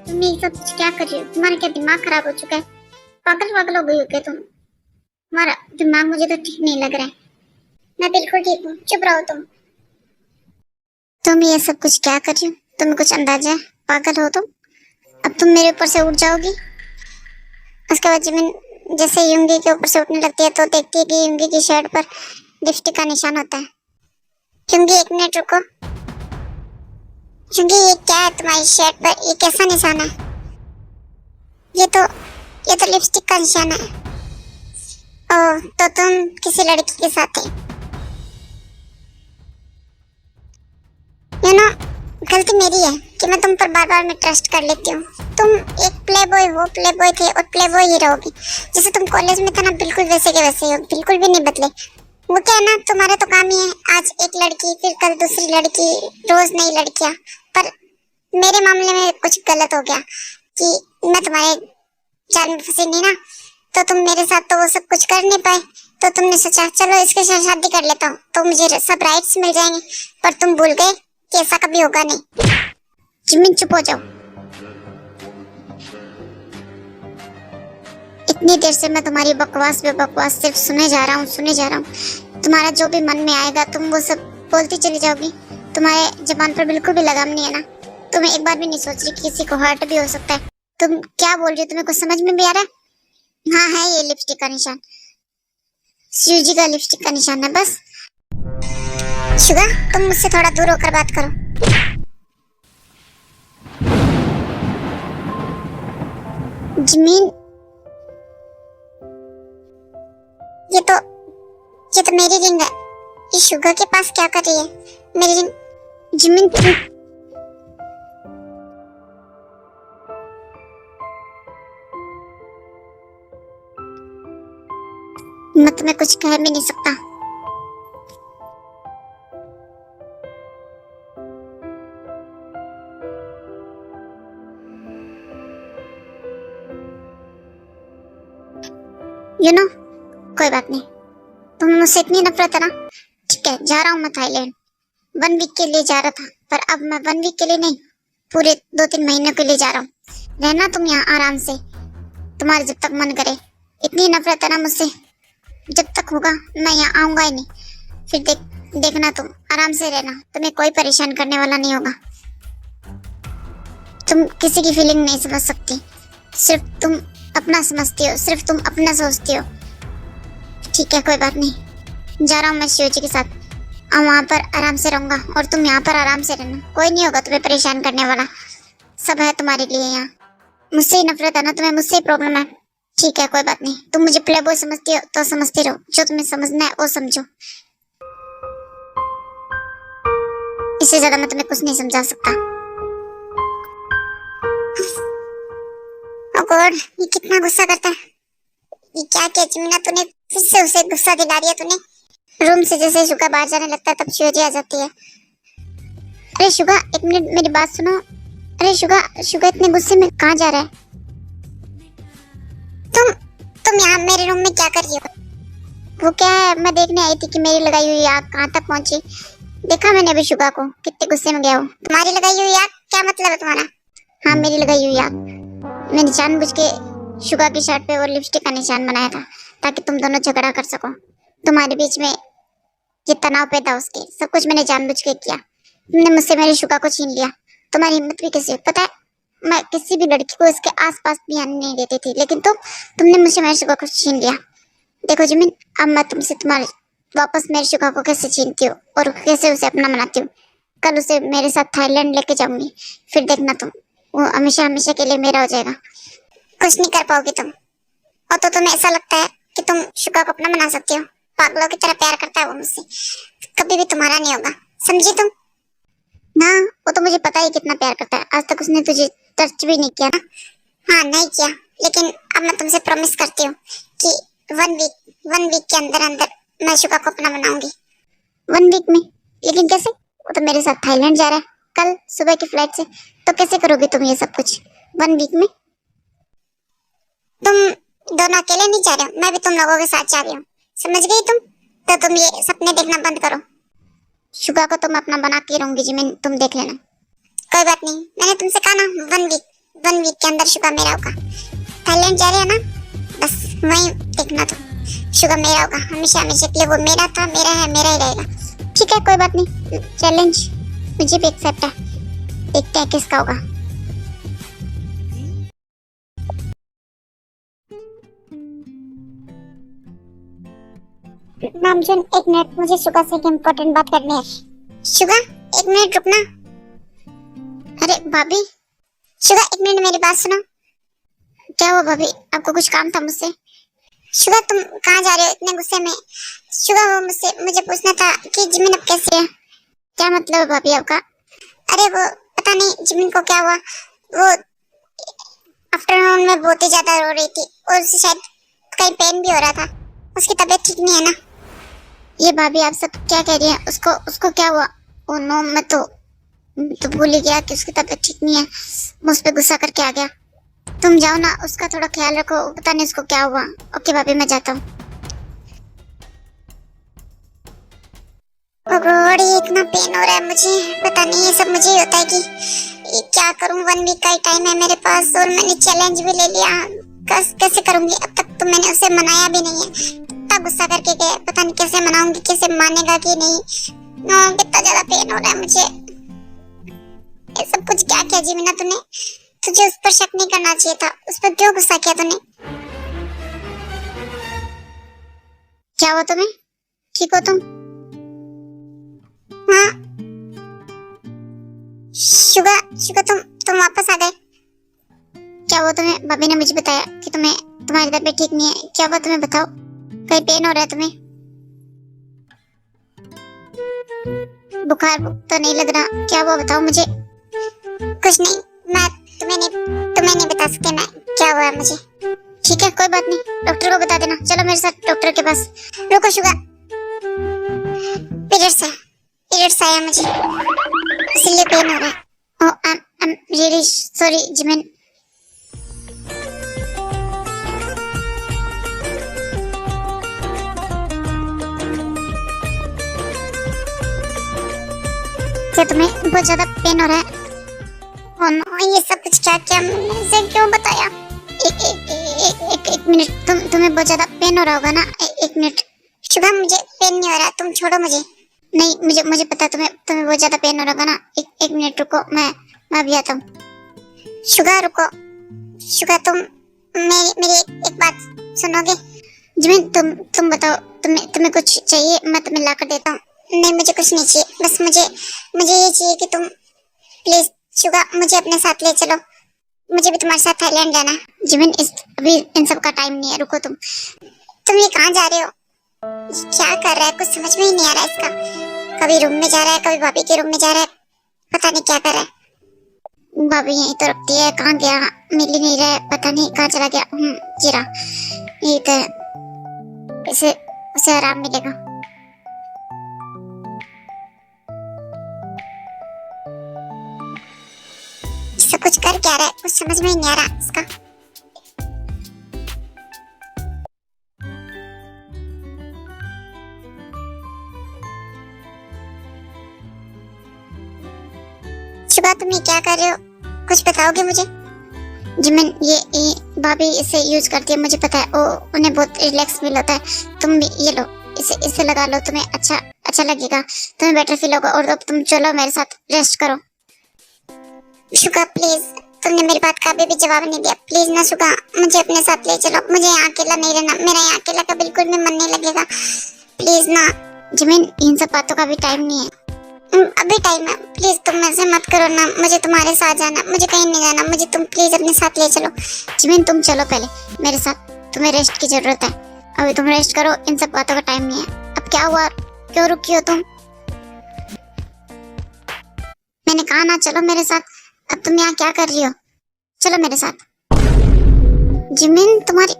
तुम ये सब कुछ क्या कर रही हो? तुम्हारा क्या दिमाग खराब हो चुका है? पागल पागल हो गई हो क्या तुम? तुम्हारा दिमाग मुझे तो ठीक नहीं लग रहा है। मैं बिल्कुल ठीक हूँ, चुप रहो तुम। तुम ये सब कुछ क्या कर रही हो? तुम्हें कुछ अंदाजा है? पागल हो तुम? अब तुम मेरे ऊपर से उठ जाओगी। उसके बाद जिमिन जैसे युंगी के ऊपर से उठने लगती है तो देखती है कि युंगी की शर्ट पर लिपस्टिक का निशान होता है। युंगी एक मिनट रुको। युंगी ये क्या है तुम्हारी शर्ट पर? ये कैसा निशान है? ये तो लिपस्टिक का निशान है। ओह तो तुम किसी लड़की के साथ थे। यू नो गलती मेरी है कि मैं तुम पर बार बार में ट्रस्ट कर लेती हूँ। तुम एक प्लेबॉय हो, प्लेबॉय थे और प्लेबॉय ही रहोगी। जैसे तुम कॉलेज में थे ना बिल्कुल वैसे के वैसे हो, बिल्कुल भी नहीं बदले। वो क्या है ना तुम्हारा तो काम ही है आज एक लड़की फिर कल दूसरी लड़की, रोज नई लड़कियां। पर मेरे मामले में कुछ गलत हो गया कि मैं तुम्हारे जाल में फंसी नहीं ना, तो तुम मेरे साथ तो वो सब कुछ कर नहीं पाए। तो तुमने सोचा चलो इसके साथ शादी कर लेता हूँ तो मुझे सब राइट्स मिल जाएंगे। पर तुम भूल गए कि ऐसा कभी होगा नहीं। जिमिन चुप हो जाओ। इतनी देर से मैं तुम्हारी बकवास बेबकवास सिर्फ सुने जा रहा हूँ। तुम्हारा जो भी मन में आएगा तुम वो सब बोलती चली जाओगी। तुम्हारे जबान पर बिल्कुल भी लगाम नहीं है ना? तुम्हें एक बार भी नहीं सोच रही कि किसी को हर्ट भी हो सकता है? तुम क्या बोल रही हो? तुम्हें कुछ समझ में भी आ रहा है? हाँ है ये लिपस्टिक का निशान, शिवजी का लिपस्टिक का निशान है बस। शुगर तुम मुझसे थोड़ा दूर होकर बात करो। जिमिन ये तो मेरी रिंग है। ये शुगर के पास क्या कर रही है? मेरी रिंग। जिमिन मैं तुम्हें कुछ कह भी नहीं सकता। यू नो कोई बात नहीं। तुम मुझसे इतनी नफरत है ना? ठीक है जा रहा हूँ मैं थाईलैंड। 1 वीक के लिए जा रहा था पर अब मैं 1 वीक के लिए नहीं, पूरे 2-3 महीनों के लिए जा रहा हूँ। रहना तुम यहाँ आराम से, तुम्हारे जब तक मन करे। इतनी नफरत है ना मुझसे, जब तक होगा मैं यहाँ आऊंगा ही नहीं। फिर देखना तुम आराम से रहना, तुम्हें कोई परेशान करने वाला नहीं होगा। तुम किसी की फीलिंग नहीं समझ सकती, सिर्फ तुम अपना समझती हो, सिर्फ तुम अपना सोचती हो। ठीक है कोई बात नहीं, जा रहा हूँ मैं शिवजी के साथ। वहाँ पर आराम से रहूंगा और तुम यहाँ पर आराम से रहना। कोई नहीं होगा तुम्हें परेशान करने वाला, सब है तुम्हारे लिए यहाँ। मुझसे ही नफरत है ना तुम्हें? मुझसे ही प्रॉब्लम है? ठीक है, कोई बात नहीं। तुम मुझे प्ले बॉय समझती हो तो समझती रहो, जो तुम्हें समझना है वो समझो। इससे ज्यादा मैं तुम्हें कुछ नहीं समझा सकता। ओ गॉड, ये कितना गुस्सा करता है। ये क्या किया जिमिना तूने? फिर से उसे गुस्सा दिला दिया तूने। रूम से जैसे शुगा बाहर जाने लगता है तब शिवजी आ जाती है। अरे शुगा, एक मिनट मेरी बात सुनो। अरे शुगा, शुगा इतने गुस्से में कहाँ जा रहा है? तुम यहाँ मेरे रूम में क्या कर रही हो? वो क्या है, मैं देखने आई थी कि मेरी लगाई हुई आग कहाँ तक पहुंची। देखा मैंने अभी शुगा को, कितने गुस्से में गया हो। तुम्हारी लगाई हुई आग? क्या मतलब है तुम्हारा? हाँ, मेरी लगाई हुई आग। मैंने जानबूझ के शुगा की शर्ट पे वो लिपस्टिक का निशान बनाया था ताकि तुम दोनों झगड़ा कर सको। तुम्हारे बीच में ये तनाव पैदा हो सके, सब कुछ मैंने जानबूझ के किया। तुमने मुझसे मेरे शुगा को छीन लिया। तुम्हारी हिम्मत भी कैसे हुई? पता है, मैं किसी भी लड़की को इसके आसपास भी आने नहीं देती थी, लेकिन तुमने मुझसे मेरे शुगा को छीन लिया। देखो जिमिन, अब मैं तुमसे तुम्हारे वापस मेरे शुगा को कैसे छीनती हूँ और कैसे उसे अपना बनाती हूँ। कल उसे मेरे साथ थाईलैंड लेके जाऊंगी, फिर देखना तुम, वो हमेशा हमेशा के लिए मेरा हो जाएगा। कुछ नहीं कर पाओगी तुम। और तो तुम्हें ऐसा लगता है कि तुम शुगा को अपना बना सकती हो? पागलों की तरह प्यार करता है वो मुझसे, कभी भी तुम्हारा नहीं होगा, समझी तुम? ना, वो तो मुझे पता ही कितना प्यार करता है। आज तक उसने तुझे टच भी नहीं किया ना? हाँ, नहीं किया, लेकिन अब मैं तुमसे प्रॉमिस करती हूँ कि वन वीक के अंदर अंदर मैं शुगा को अपना बनाऊंगी। 1 वीक में? लेकिन कैसे? वो तो मेरे साथ थाईलैंड जा रहा है कल सुबह की फ्लाइट से, तो कैसे करोगी तुम ये सब कुछ 1 वीक में? तुम दोनों अकेले नहीं जा रहे हो, मैं भी तुम लोगों के साथ जा रही हूँ, समझ गई तुम? तो तुम ये सपने देखना बंद करो। शुगा को तुम अपना बना के रहूंगी जिमिन, तुम देख लेना। कोई बात नहीं, मैंने तुमसे कहा ना 1 वीक के अंदर शुगा मेरा होगा। थाईलैंड जा रहे हो ना, बस वहीं देखना तुम, शुगा मेरा होगा हमेशा हमेशा के लिए। वो मेरा था, मेरा है, मेरा ही रहेगा। ठीक है, कोई बात नहीं, चैलेंज मुझे भी एक्सेप्ट है। देखते हैं किसका होगा। नामजन, 1 मिनट, मुझे शुगा से एक इम्पोर्टेंट बात करनी है। शुगा, 1 मिनट रुकना। अरे भाभी, शुगा 1 मिनट मेरी बात सुनो। क्या हुआ भाभी, आपको कुछ काम था मुझसे? शुगा, तुम कहाँ जा रहे हो इतने गुस्से में? शुगा, वो मुझे पूछना था कि जिमिन अब कैसे है। क्या मतलब है भाभी आपका? अरे वो पता नहीं जिमिन को क्या हुआ, वो आफ्टरनून में बहुत ही ज्यादा रो रही थी और उसे शायद कहीं पेन भी हो रहा था। उसकी तबीयत ठीक नहीं है ना? ये भाभी आप सब क्या कह रही हैं? उसको क्या हुआ? ओ नो, मैं तो भूल ही गया कि उसकी तबीयत ठीक नहीं है। मुझ पे गुस्सा करके आ गया। तुम जाओ ना, उसका थोड़ा ख्याल रखो, पता नहीं उसको क्या हुआ। ओके भाभी, मैं जाता हूँ। इतना पेन हो रहा है मुझे, पता नहीं ये सब मुझे ही होता है कि क्या करूँ। 1 वीक का ही टाइम है मेरे पास और मैंने चैलेंज भी ले लिया। कैसे करूंगी? अब तक तो मैंने उसे मनाया भी नहीं है, इतना गुस्सा करके गया, पता नहीं कैसे मनाऊंगी, कैसे मानेगा कि नहीं। कितना ज्यादा पेन हो रहा है मुझे। ये सब कुछ क्या किया जिमिना तूने? तुझे उस पर शक नहीं करना चाहिए था, उस पर क्यों गुस्सा किया तूने? क्या हुआ तुम्हें? ठीक हो तुम? हाँ शुगा, तुम वापस आ गए। क्या हुआ तुम्हें? भाभी ने मुझे बताया कि तुम्हारी तबीयत ठीक नहीं है। क्या हुआ तुम्हें, बताओ। कहीं पेन हो रहा है तुम्हें? बुखार तो नहीं लग रहा, क्या हुआ बताओ मुझे। कुछ नहीं, मैं तुम्हें नहीं बता सकती मैं क्या हुआ है मुझे। ठीक है, कोई बात नहीं, डॉक्टर को बता देना। चलो मेरे साथ डॉक्टर के पास। रुको शुगा, पीरियड्स आया मुझे, इसलिए पेन हो रहा है। Oh, I am really sorry Jimin. क्या तुम्हें बहुत ज्यादा पेन हो रहा है? ओह नो, ये सब कुछ क्या किया, मुझे क्यों बताया? एक मिनट, तुम्हें बहुत ज्यादा पेन हो रहा होगा ना? 1 मिनट। शुभा, मुझे पेन नहीं हो रहा, तुम छोड़ो मुझे। नहीं, मुझे पता तुम्हें बहुत ज्यादा पेन हो रहा होगा ना। एक मिनट रुको, मैं अभी आता हूँ। शुगा रुको, शुगा तुम मेरी एक बात सुनोगे? जिमिन, तुम बताओ, तुम्हें कुछ चाहिए? मैं तुम्हें ला कर देता हूँ। नहीं, मुझे कुछ नहीं चाहिए, बस मुझे ये चाहिए कि तुम प्लीज शुगा मुझे अपने साथ ले चलो। मुझे भी तुम्हारे साथ थाईलैंड जाना है। जिमिन अभी इन सब का टाइम नहीं है, रुको तुम ये कहाँ जा रहे हो? क्या कर रहा है? कुछ समझ में ही नहीं आ रहा है इसका। कभी रूम में जा रहा है, कभी भाभी के रूम में जा रहा है, पता नहीं क्या कर रहा है। भाभी यहीं तो रखती है, कहाँ गया? मिल ही नहीं रहा है, पता नहीं कहाँ चला गया। जीरा यही तो है, इसे उसे आराम मिलेगा। सब कुछ कर क्या रहा है? कुछ समझ में ही नहीं आ रहा इसका। शुभा तुम ये क्या कर रहे हो? कुछ बताओगे मुझे? जिमिन ये भाभी इसे यूज करती है, मुझे पता है। उन्हें बहुत रिलैक्स फील होता है। तुम भी ये लो, इसे लगा लो, तुम्हें अच्छा लगेगा, तुम्हें बेटर फील होगा। और अब तुम चलो मेरे साथ रेस्ट करो। शुगा प्लीज, तुमने मेरी बात का अभी भी जवाब नहीं दिया। प्लीज ना शुगा, मुझे अपने साथ ले चलो। मुझे यहाँ अकेला नहीं रहना, मेरा यहाँ अकेला का बिल्कुल भी मन नहीं लगेगा। प्लीज ना। जिमिन इन सब बातों का भी टाइम नहीं है, अभी टाइम है। प्लीज तुम ऐसे मत करो ना, मुझे तुम्हारे साथ जाना, मुझे कहीं नहीं जाना, मुझे तुम प्लीज अपने साथ ले चलो। जिमिन तुम चलो पहले मेरे साथ, तुम्हें रेस्ट की जरूरत है। अभी तुम रेस्ट करो, इन सब बातों का टाइम नहीं है। अब क्या हुआ, क्यों रुकी हो तुम? मैंने कहा ना चलो मेरे साथ। अब तुम यहाँ क्या कर रही हो? चलो मेरे साथ। जिमिन तुम्हारी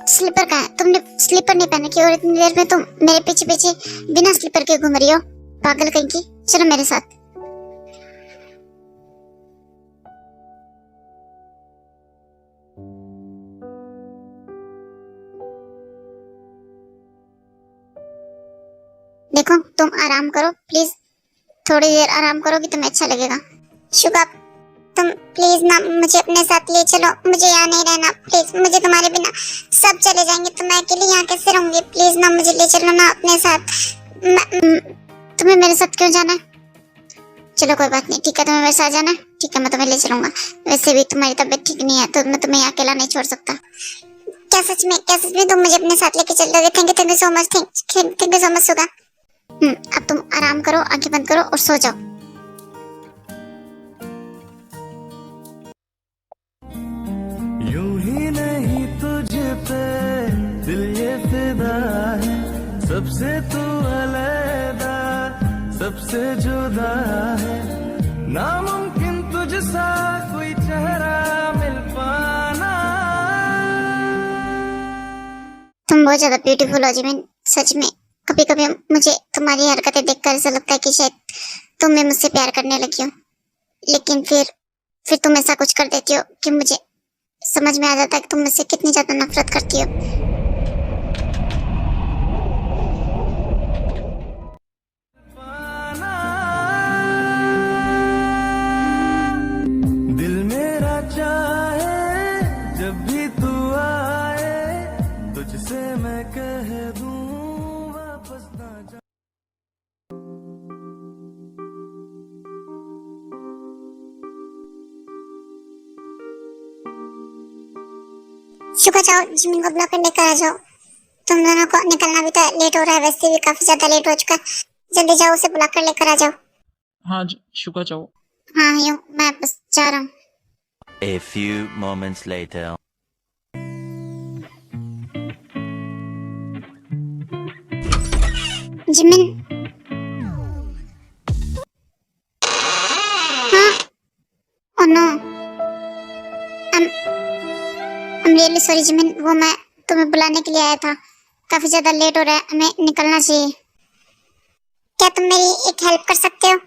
स्लीपर कहाँ है? तुमने स्लीपर नहीं पहने की और इतनी देर में तुम मेरे पीछे पीछे बिना स्लीपर के घूम रही हो, पागल कहीं की। चलो मेरे साथ। देखो तुम आराम करो प्लीज, थोड़ी देर आराम करोगी तुम्हें अच्छा लगेगा। शुगा तुम प्लीज ना मुझे अपने साथ ले चलो, मुझे यहाँ नहीं रहना प्लीज। मुझे तुम्हारे बिना सब चले जाएंगे तो मैं अकेले यहाँ कैसे रहूंगी? प्लीज ना मुझे ले चलो ना अपने साथ। तुम्हें मेरे साथ क्यों जाना है? चलो कोई बात नहीं, ठीक है तुम्हें मेरे साथ जाना है, ठीक है मैं तुम्हें ले चलूंगा। वैसे भी तुम्हारी तबीयत ठीक नहीं है तो मैं तुम्हें यहाँ अकेला नहीं छोड़ सकता। क्या सच में तुम मुझे अपने साथ लेके चल दोगे? Thank you so much, thank you so much Suga. अब तुम आराम करो, आंखें बंद करो और सो जाओ। यूं ही नहीं तुझ पे दिल ये फिदा है, सबसे तू अलग, सबसे जुदा है। नामुमकिन तुझसा कोई चेहरा मिल पाना। तुम बहुत ज्यादा ब्यूटीफुल हो जिमिन, सच में। कभी कभी मुझे तुम्हारी हरकतें देखकर ऐसा लगता है कि शायद तुम भी मुझसे प्यार करने लगी हो, लेकिन फिर तुम ऐसा कुछ कर देती हो कि मुझे समझ में आ जाता है कि तुम मुझसे कितनी ज्यादा नफरत करती हो। दिल मेरा चाहे जब भी तू आए, तुझसे मैं कह दूं वापस ना जा। शुगा जाओ, जिमिन को बुला कर लेकर आ जाओ। तुम दोनों को निकलना भी तो लेट हो रहा है, वैसे भी काफी ज्यादा लेट हो चुका है। जल्दी जाओ, उसे बुला कर लेकर आ जाओ। हाँ शुगा जाओ। हाँ यूँ मैं बस जा रहा हूँ। A few moments later. Jimin हाँ, oh no, I'm really sorry Jimin, वो मैं तुम्हें बुलाने के लिए आया था। काफी ज्यादा लेट हो रहा है, हमें निकलना चाहिए। क्या तुम मेरी एक हेल्प कर सकते हो?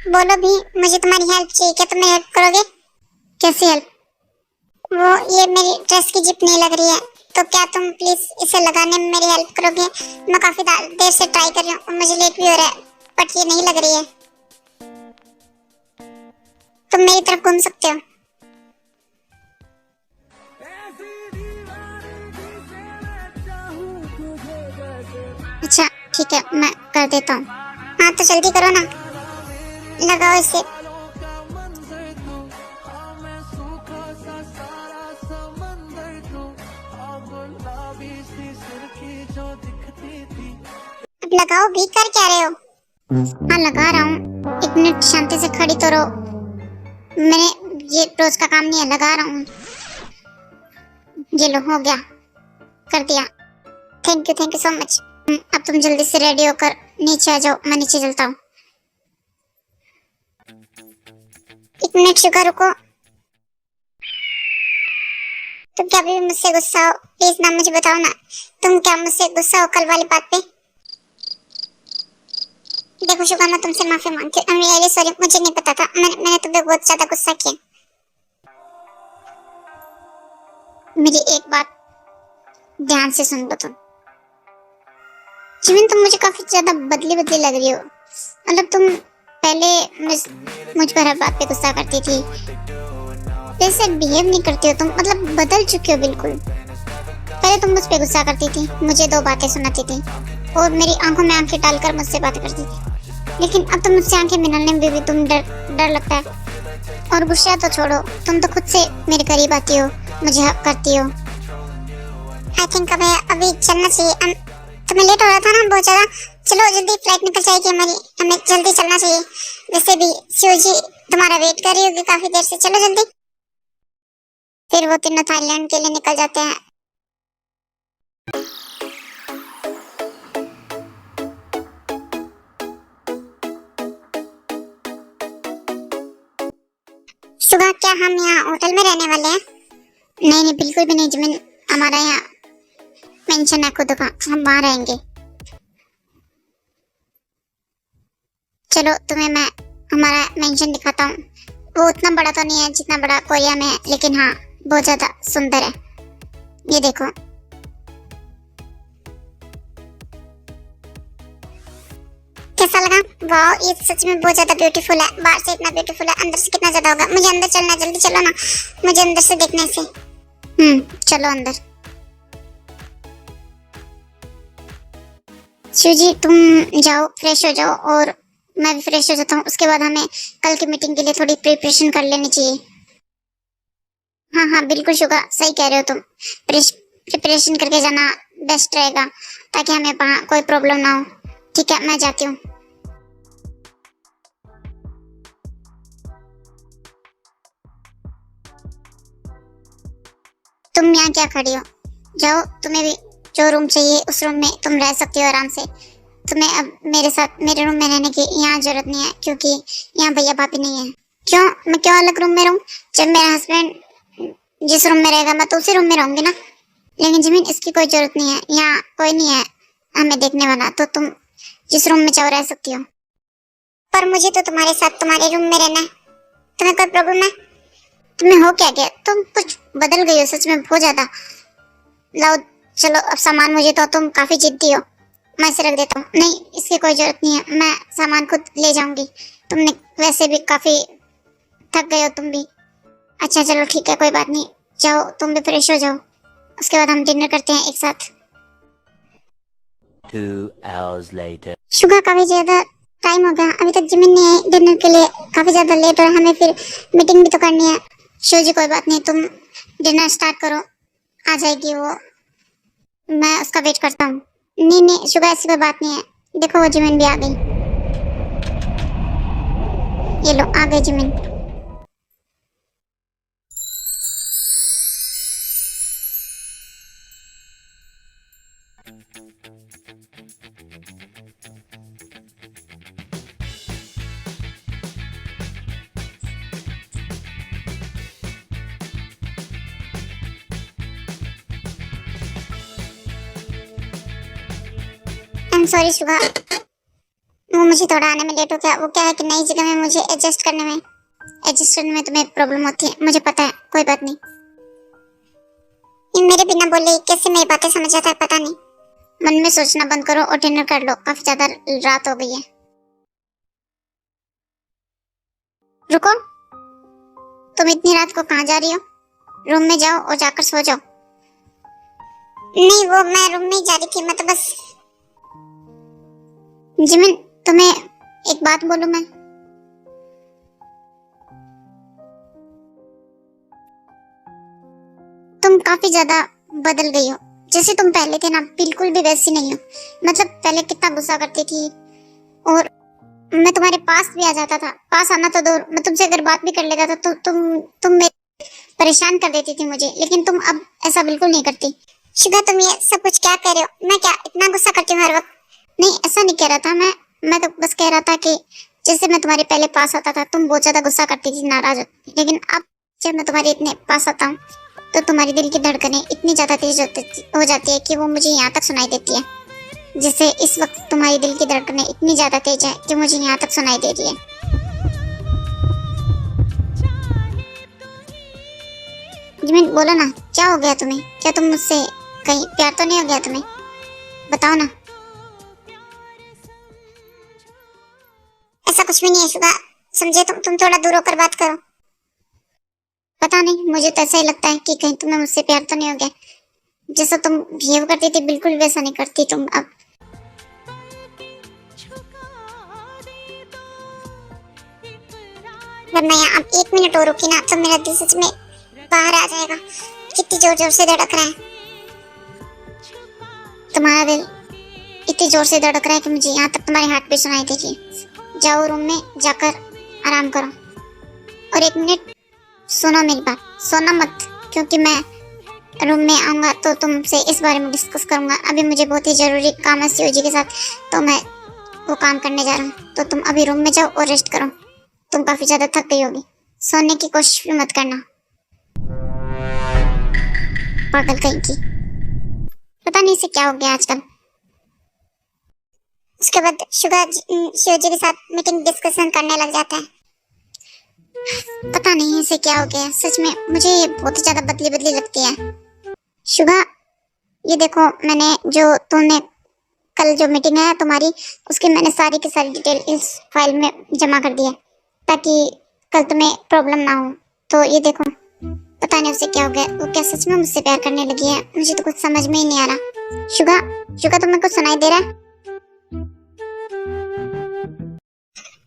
बोलो भी, मुझे तुम्हारी हेल्प चाहिए। क्या तुम मेरी हेल्प करोगे? कैसी हेल्प? वो ये मेरी ड्रेस की जिप नहीं लग रही है, तो क्या तुम प्लीज इसे लगाने में मेरी हेल्प करोगे? मैं काफी देर से ट्राई कर रही हूँ और मुझे लेट भी हो रहा है, बट ये नहीं लग रही है। तुम मेरी तरफ घूम सकते हो। अच्छा ठीक है, मैं कर देता हूँ। हाँ तो जल्दी करो ना, लगाओ इसे। अब लगाओ भी, कर क्या रहे हो? हाँ लगा रहा हूँ, 1 मिनट शांति से खड़ी तो रहो। मैंने ये रोज का काम नहीं है, लगा रहा हूँ। ये लो, हो गया, कर दिया। Thank you so much. अब तुम जल्दी से रेडी होकर नीचे आ जाओ, मैं नीचे चलता हूँ। 1 मिनट शुगा, रुको। तुम क्या अभी भी मुझसे गुस्सा हो? प्लीज ना मुझे बताओ ना, तुम क्या मुझसे गुस्सा हो कल वाली बात पे? देखो शुगा, मैं तुमसे माफी मांगती हूँ। आई एम रियली सॉरी, मुझे नहीं पता था। मैंने तुम्हें बहुत ज्यादा गुस्सा किया। मेरी एक बात ध्यान से सुन लो तुम। जिमिन, तुम मुझे काफी ज्यादा बदली लग रही हो। मतलब तुम पहले मुझ पर हर बात पे गुस्सा करती थी, वैसे बिहेव नहीं करती हो तुम। मतलब बदल चुकी हो बिल्कुल। पहले तुम मुझ पे गुस्सा करती थी, मुझे 2 बातें सुनाती थी और मेरी आंखों में आंखें डालकर मुझसे बातें करती थी। लेकिन अब तो मुझसे आंखें मिलाने में भी तुम डर लगता है। और गुस्सा तो छोड़ो, तुम तो खुद से मेरे करीब आती हो, मुझे हक करती हो। आई थिंक अभी चलना चाहिए। तुम्हें लेट हो रहा था ना बहुत ज्यादा। चलो जल्दी, फ्लाइट निकल जाएगी हमारी, हमें जल्दी चलना चाहिए। वैसे भी शिवजी तुम्हारा वेट कर रही होगी काफी देर से। चलो जल्दी। फिर वो तीनों थाईलैंड के लिए निकल जाते हैं। सुबह क्या हम यहाँ होटल में रहने वाले हैं? नहीं बिल्कुल भी नहीं जिमिन, हमारा यहाँ मेंशन है खुद का, हम वहाँ रहेंगे। चलो तुम्हें मैं हमारा मेंशन दिखाता हूँ। वो उतना बड़ा तो नहीं है जितना बड़ा कोरिया में है, लेकिन हाँ बहुत ज्यादा सुंदर है। ये देखो। कैसा लगा? वाह, ये सच में बहुत ज्यादा ब्यूटीफुल है। बाहर से इतना ब्यूटीफुल है, अंदर से कितना ज्यादा होगा। मुझे अंदर चलना, जल्दी चलो ना, मुझे अंदर से देखने से। चलो अंदर। शिवजी तुम जाओ, फ्रेश हो जाओ और मैं भी फ्रेश हो जाता हूँ। उसके बाद हमें कल की मीटिंग के लिए थोड़ी प्रिपरेशन कर लेनी चाहिए। हाँ बिल्कुल शुगा, सही कह रहे हो तुम। प्रिपरेशन करके जाना बेस्ट रहेगा, ताकि हमें वहाँ कोई प्रॉब्लम ना हो। ठीक है, मैं जाती हूँ। तुम यहाँ क्या खड़ी हो? जाओ, तुम्हें भी जो रूम चाहिए उस रूम में तुम रह सकती हो आराम से। तुम्हें अब मेरे साथ मेरे रूम में रहने की यहाँ जरूरत नहीं है, क्योंकि यहाँ भैया भाभी नहीं है। क्यों? मैं क्यों अलग रूम में रहूँ? जब मेरा हस्बैंड जिस रूम में रहेगा मैं तो उसी रूम में रहूंगी ना। लेकिन जिमिन, इसकी कोई जरूरत नहीं है, यहाँ कोई नहीं है हमें देखने वाला, तो तुम जिस रूम में चाहो रह सकती हो। पर मुझे तो तुम्हारे साथ तुम्हारे रूम में रहना है। तुम्हें कोई प्रॉब्लम है? तुम्हें हो क्या गया? तुम कुछ बदल गई हो सच में बहुत ज्यादा। लाओ चलो अब सामान, मुझे तो तुम काफी जिद्दी हो। मैं इसे रख देता हूँ। नहीं, इसकी कोई जरूरत नहीं है, मैं सामान खुद ले जाऊंगी। तुमने वैसे भी काफी थक गए हो तुम भी। अच्छा चलो ठीक है, कोई बात नहीं। जाओ तुम भी फ्रेश हो जाओ, उसके बाद हम डिनर करते हैं एक साथ। 2 hours later. शुगा, काफी ज्यादा टाइम हो गया, अभी तक जिमिन नहीं आई डिनर के लिए। काफी ज्यादा लेट हो रहा है, हमें फिर मीटिंग भी तो करनी है। शिवजी कोई बात नहीं, तुम डिनर स्टार्ट करो, आ जाएगी वो, मैं उसका वेट करता हूँ। नहीं शुगा, ऐसी कोई बात नहीं है। देखो वो जिमिन भी आ गई। ये लो, आ गई जिमिन। सॉरी शुगा, वो मुझे थोड़ा आने में लेट हो गया। वो क्या है कि नई जगह में मुझे एडजस्ट करने में तुम्हें प्रॉब्लम होती है, मुझे पता है। कोई बात नहीं। मेरे बिना बोले कैसे मेरी बातें समझ जाता है, पता नहीं। मन में सोचना बंद करो और डिनर कर लो, काफी ज्यादा रात हो गई है। रुको, तुम इतनी रात को कहाँ जा रही हो? रूम में जाओ और जाकर सो जाओ। नहीं, वो मैं रूम में ही जा रही थी, मैं तो बस। जिमिन, तुम्हें एक बात बोलूं मैं? तुम काफी ज्यादा बदल गई हो। जैसे तुम पहले थे ना, बिल्कुल भी वैसी नहीं हो। मतलब पहले कितना गुस्सा करती थी और मैं तुम्हारे पास भी आ जाता था, पास आना तो दूर, मैं तुमसे अगर बात भी कर लेता था तो तुम मेरे परेशान कर देती थी मुझे, लेकिन तुम अब ऐसा बिल्कुल नहीं करती। शुगा तुम ये सब कुछ क्या कह रहे हो? मैं क्या इतना गुस्सा करती हूँ हर वक्त? नहीं, ऐसा नहीं कह रहा था मैं तो बस कह रहा था कि जैसे मैं तुम्हारे पहले पास आता था तुम बहुत ज्यादा गुस्सा करती थी, नाराज होती, लेकिन अब जब मैं तुम्हारे इतने पास आता हूँ तो तुम्हारी दिल की धड़कनें इतनी ज्यादा तेज हो जाती है कि वो मुझे यहाँ तक सुनाई देती है। जैसे इस वक्त तुम्हारी दिल की धड़कनें इतनी ज्यादा तेज है कि मुझे यहाँ तक सुनाई दे रही है। जिमिन बोलो ना, क्या हो गया तुम्हें? क्या तुम मुझसे कहीं प्यार तो नहीं हो गया तुम्हें? बताओ ना। ऐसा कुछ भी नहीं है शुगा, समझे? तुम थोड़ा दूर होकर बात करो। पता नहीं, मुझे तो ऐसा ही लगता है कि कहीं तुम्हें मुझसे प्यार तो नहीं हो गया। जैसा तुम बिहेव करती थी बिल्कुल वैसा नहीं करती तुम अब। वरना यहाँ अब 1 मिनट और रुकी ना तो मेरा दिल सच में बाहर आ जाएगा। कितनी जोर जोर से धड़क रहा है तुम्हारा दिल, इतनी जोर से धड़क रहा है कि मुझे यहाँ तक तुम्हारे हाथ पे सुनाई दे रही है। जाओ रूम में जाकर आराम करो, और 1 मिनट सुनो मेरी बात, सोना मत, क्योंकि मैं रूम में आऊँगा तो तुमसे इस बारे में डिस्कस करूँगा। अभी मुझे बहुत ही ज़रूरी काम है सीओजी के साथ, तो मैं वो काम करने जा रहा हूँ। तो तुम अभी रूम में जाओ और रेस्ट करो, तुम काफ़ी ज़्यादा थक गई होगी, सोने की कोशिश भी मत करना। पागल कहीं की, पता नहीं इसे क्या हो गया आजकल। उसके बाद शुगा शिवजी के साथ मीटिंग डिस्कशन करने लग जाता है। पता नहीं इसे क्या हो गया, सच में मुझे ये बहुत ही ज्यादा बदली बदली लगती है। शुगा ये देखो, मैंने जो तुमने कल जो मीटिंग है तुम्हारी, उसकी मैंने सारी की सारी डिटेल इस फाइल में जमा कर दी है ताकि कल तुम्हें प्रॉब्लम ना हो। तो ये देखो, पता नहीं उसे क्या हो गया, वो क्या सच में मुझसे प्यार करने लगी है? मुझे तो कुछ समझ में ही नहीं आ रहा। शुगा तुम्हें कुछ सुनाई दे रहा है?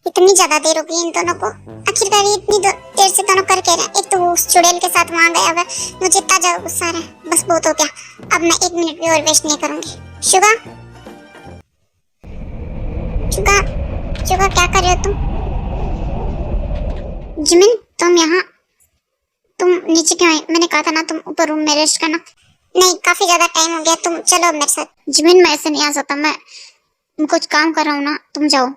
इतनी ज्यादा देर हो गई इन दोनों को, आखिरकार ये इतनी देर से दोनों कर क्या रहे हैं? एक तो वो उस चुड़ैल के साथ वहां गया हुआ, मुझे इतना ज्यादा गुस्सा आ रहा है। बस बहुत हो गया, अब मैं 1 मिनट भी और वेस्ट नहीं करूंगी। शुगा क्या कर रहे हो तुम? जिमिन तुम यहाँ, तुम नीचे क्यों आई? मैंने कहा था ना तुम ऊपर रूम में रेस्ट करना। नहीं, काफी ज्यादा टाइम हो गया, तुम चलो मेरे साथ। जिमिन मैं ऐसे नहीं आ सकता, मैं कुछ काम कर रहा हूँ ना, तुम जाओ।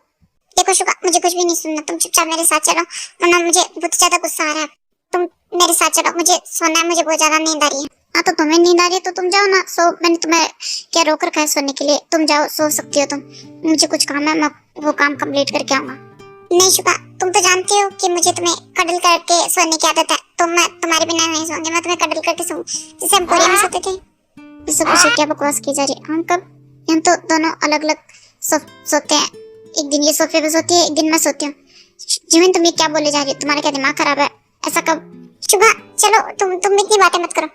देखो शुगा, मुझे कुछ भी नहीं सुनना, तुम चुपचाप मेरे साथ चलो, वरना मुझे बहुत ज्यादा गुस्सा आ रहा है। तुम मेरे साथ चलो, मुझे सोना है, मुझे बहुत ज्यादा नींद आ रही है। हाँ तो तुम्हें नींद आ रही है तो तुम जाओ ना, सो। मैंने तुम्हें क्या रोक रखा है सोने के लिए? तुम जाओ, सो सकती हो तुम। मुझे कुछ काम है, मैं वो काम कंप्लीट करके आऊंगा। नहीं शुगा, तुम तो जानती हो कि मुझे तुम्हें कडल करके सोने की आदत है, तो मैं तुम्हारे बिना नहीं सोऊंगी, मैं तुम्हें कडल करके सोऊं, जैसे हम कोरिया में सोते थे। इससे कुछ क्या बकवास की जा रही है? हम कब, हम तो दोनों अलग अलग सोते हैं। एक दिन ये सोफे पे सोती है, एक दिन मैं सोती हूँ। जिमिन तुम ये क्या बोले जा रही हो? तुम्हारा क्या दिमाग खराब है? ऐसा कब? शुगा चलो, तुम इतनी बातें मत करो,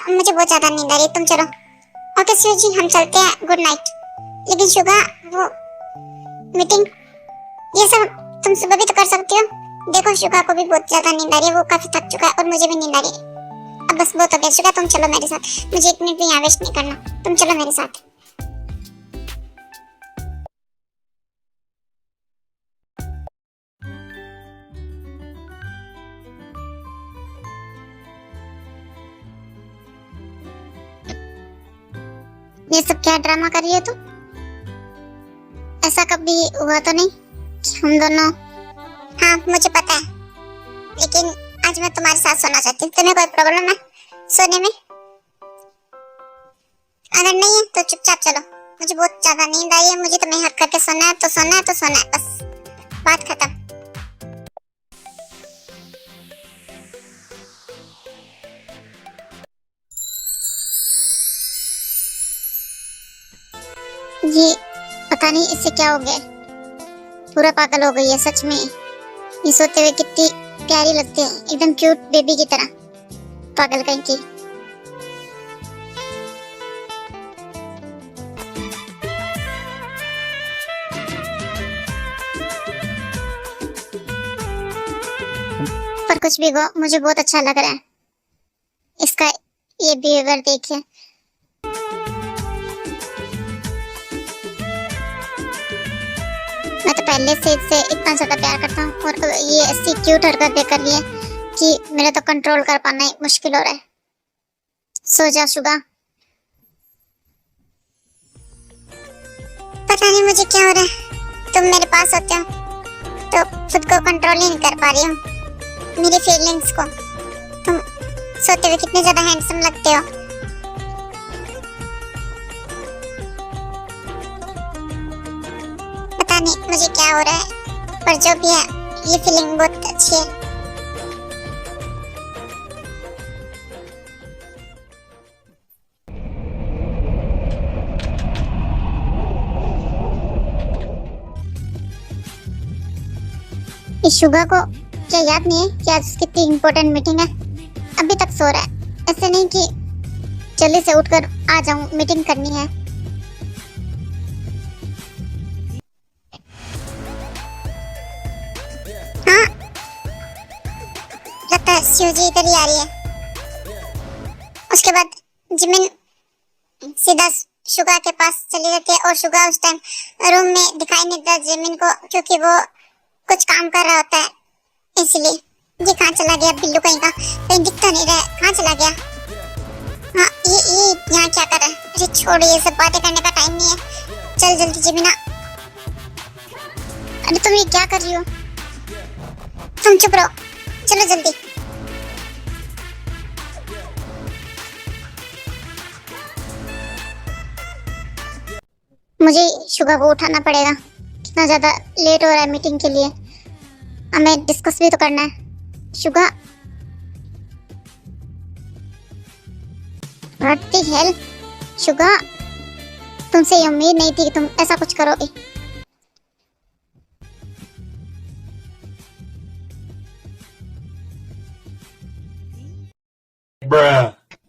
मुझे बहुत ज्यादा नींद आ रही है, तुम चलो। ओके शिवजी, हम चलते हैं, गुड नाइट। लेकिन शुगा वो मीटिंग ये सब तुम सुबह भी तो कर सकती हो। देखो शुगा को भी बहुत ज्यादा नींद आ रही है, वो काफी थक चुका है और मुझे भी नींद आ रही है। अब बस बहुत हो गया शुगा, तुम चलो मेरे साथ, मुझे 1 मिनट भी यहाँ वेस्ट नहीं करना, तुम चलो मेरे साथ। ये सब क्या ड्रामा कर रही है तू? ऐसा कभी हुआ तो नहीं कि हम दोनों? हाँ मुझे पता है, लेकिन आज मैं तुम्हारे साथ सोना चाहती हूँ। तुम्हें कोई प्रॉब्लम है सोने में? अगर नहीं है तो चुपचाप चलो, मुझे बहुत ज्यादा नींद आई है, मुझे तुम्हें हक करके सोना है तो सोना है तो सोना है, बस बात खत्म। ये पता नहीं इससे क्या हो गया, पूरा पागल हो गई है सच में। ये सोते हुए कितनी प्यारी लगती है, एकदम क्यूट बेबी की तरह, पागल कहीं की। पर कुछ भी हो, मुझे बहुत अच्छा लग रहा है इसका ये बिहेवियर देखिए। मैं तो पहले से इससे इतना ज्यादा प्यार करता हूँ और ये ऐसी क्यूट हरकतें कर रही है कि मेरा तो कंट्रोल कर पाना ही मुश्किल हो रहा है। सो जा शुगा। पता नहीं मुझे क्या हो रहा है, तुम मेरे पास होते हो तो खुद को कंट्रोल ही नहीं कर पा रही हूँ, मेरी फीलिंग्स को। तुम सोते हुए कितने ज्यादा हैंडसम लगते हो। पता नहीं मुझे क्या हो रहा है, पर जो भी है ये फीलिंग बहुत अच्छी है। इस शुगा को क्या याद नहीं है कि आज उसकी इतनी इम्पोर्टेंट मीटिंग है? अभी तक सो रहा है। ऐसे नहीं कि जल्दी से उठकर आ जाऊं, मीटिंग करनी है। हाँ, लगता है शिवजी इधर ही आ रही है। उसके बाद जिमिन सीधा शुगा के पास चली जाती है और शुगा उस टाइम रूम में दिखाई नहीं देता जिमिन को, क्योंकि वो कुछ काम कर रहा होता है, इसलिए। ये कहाँ चला गया बिल्लू कहीं का? कहीं दिख तो नहीं रहा है, कहाँ चला गया? हाँ, ये यहाँ क्या कर रहा है? अरे छोड़, ये सब बातें करने का टाइम नहीं है। चल जल्दी जिमिना। अरे तुम ये क्या कर रही हो? तुम चुप रहो, चलो जल्दी। मुझे शुगा को उठाना पड़ेगा, कितना ज्यादा लेट हो रहा है मीटिंग के लिए। हमें डिस्कस भी तो करना है। Suga, what the hell? Suga, तुमसे ये उम्मीद नहीं थी कि तुम ऐसा कुछ करोगे।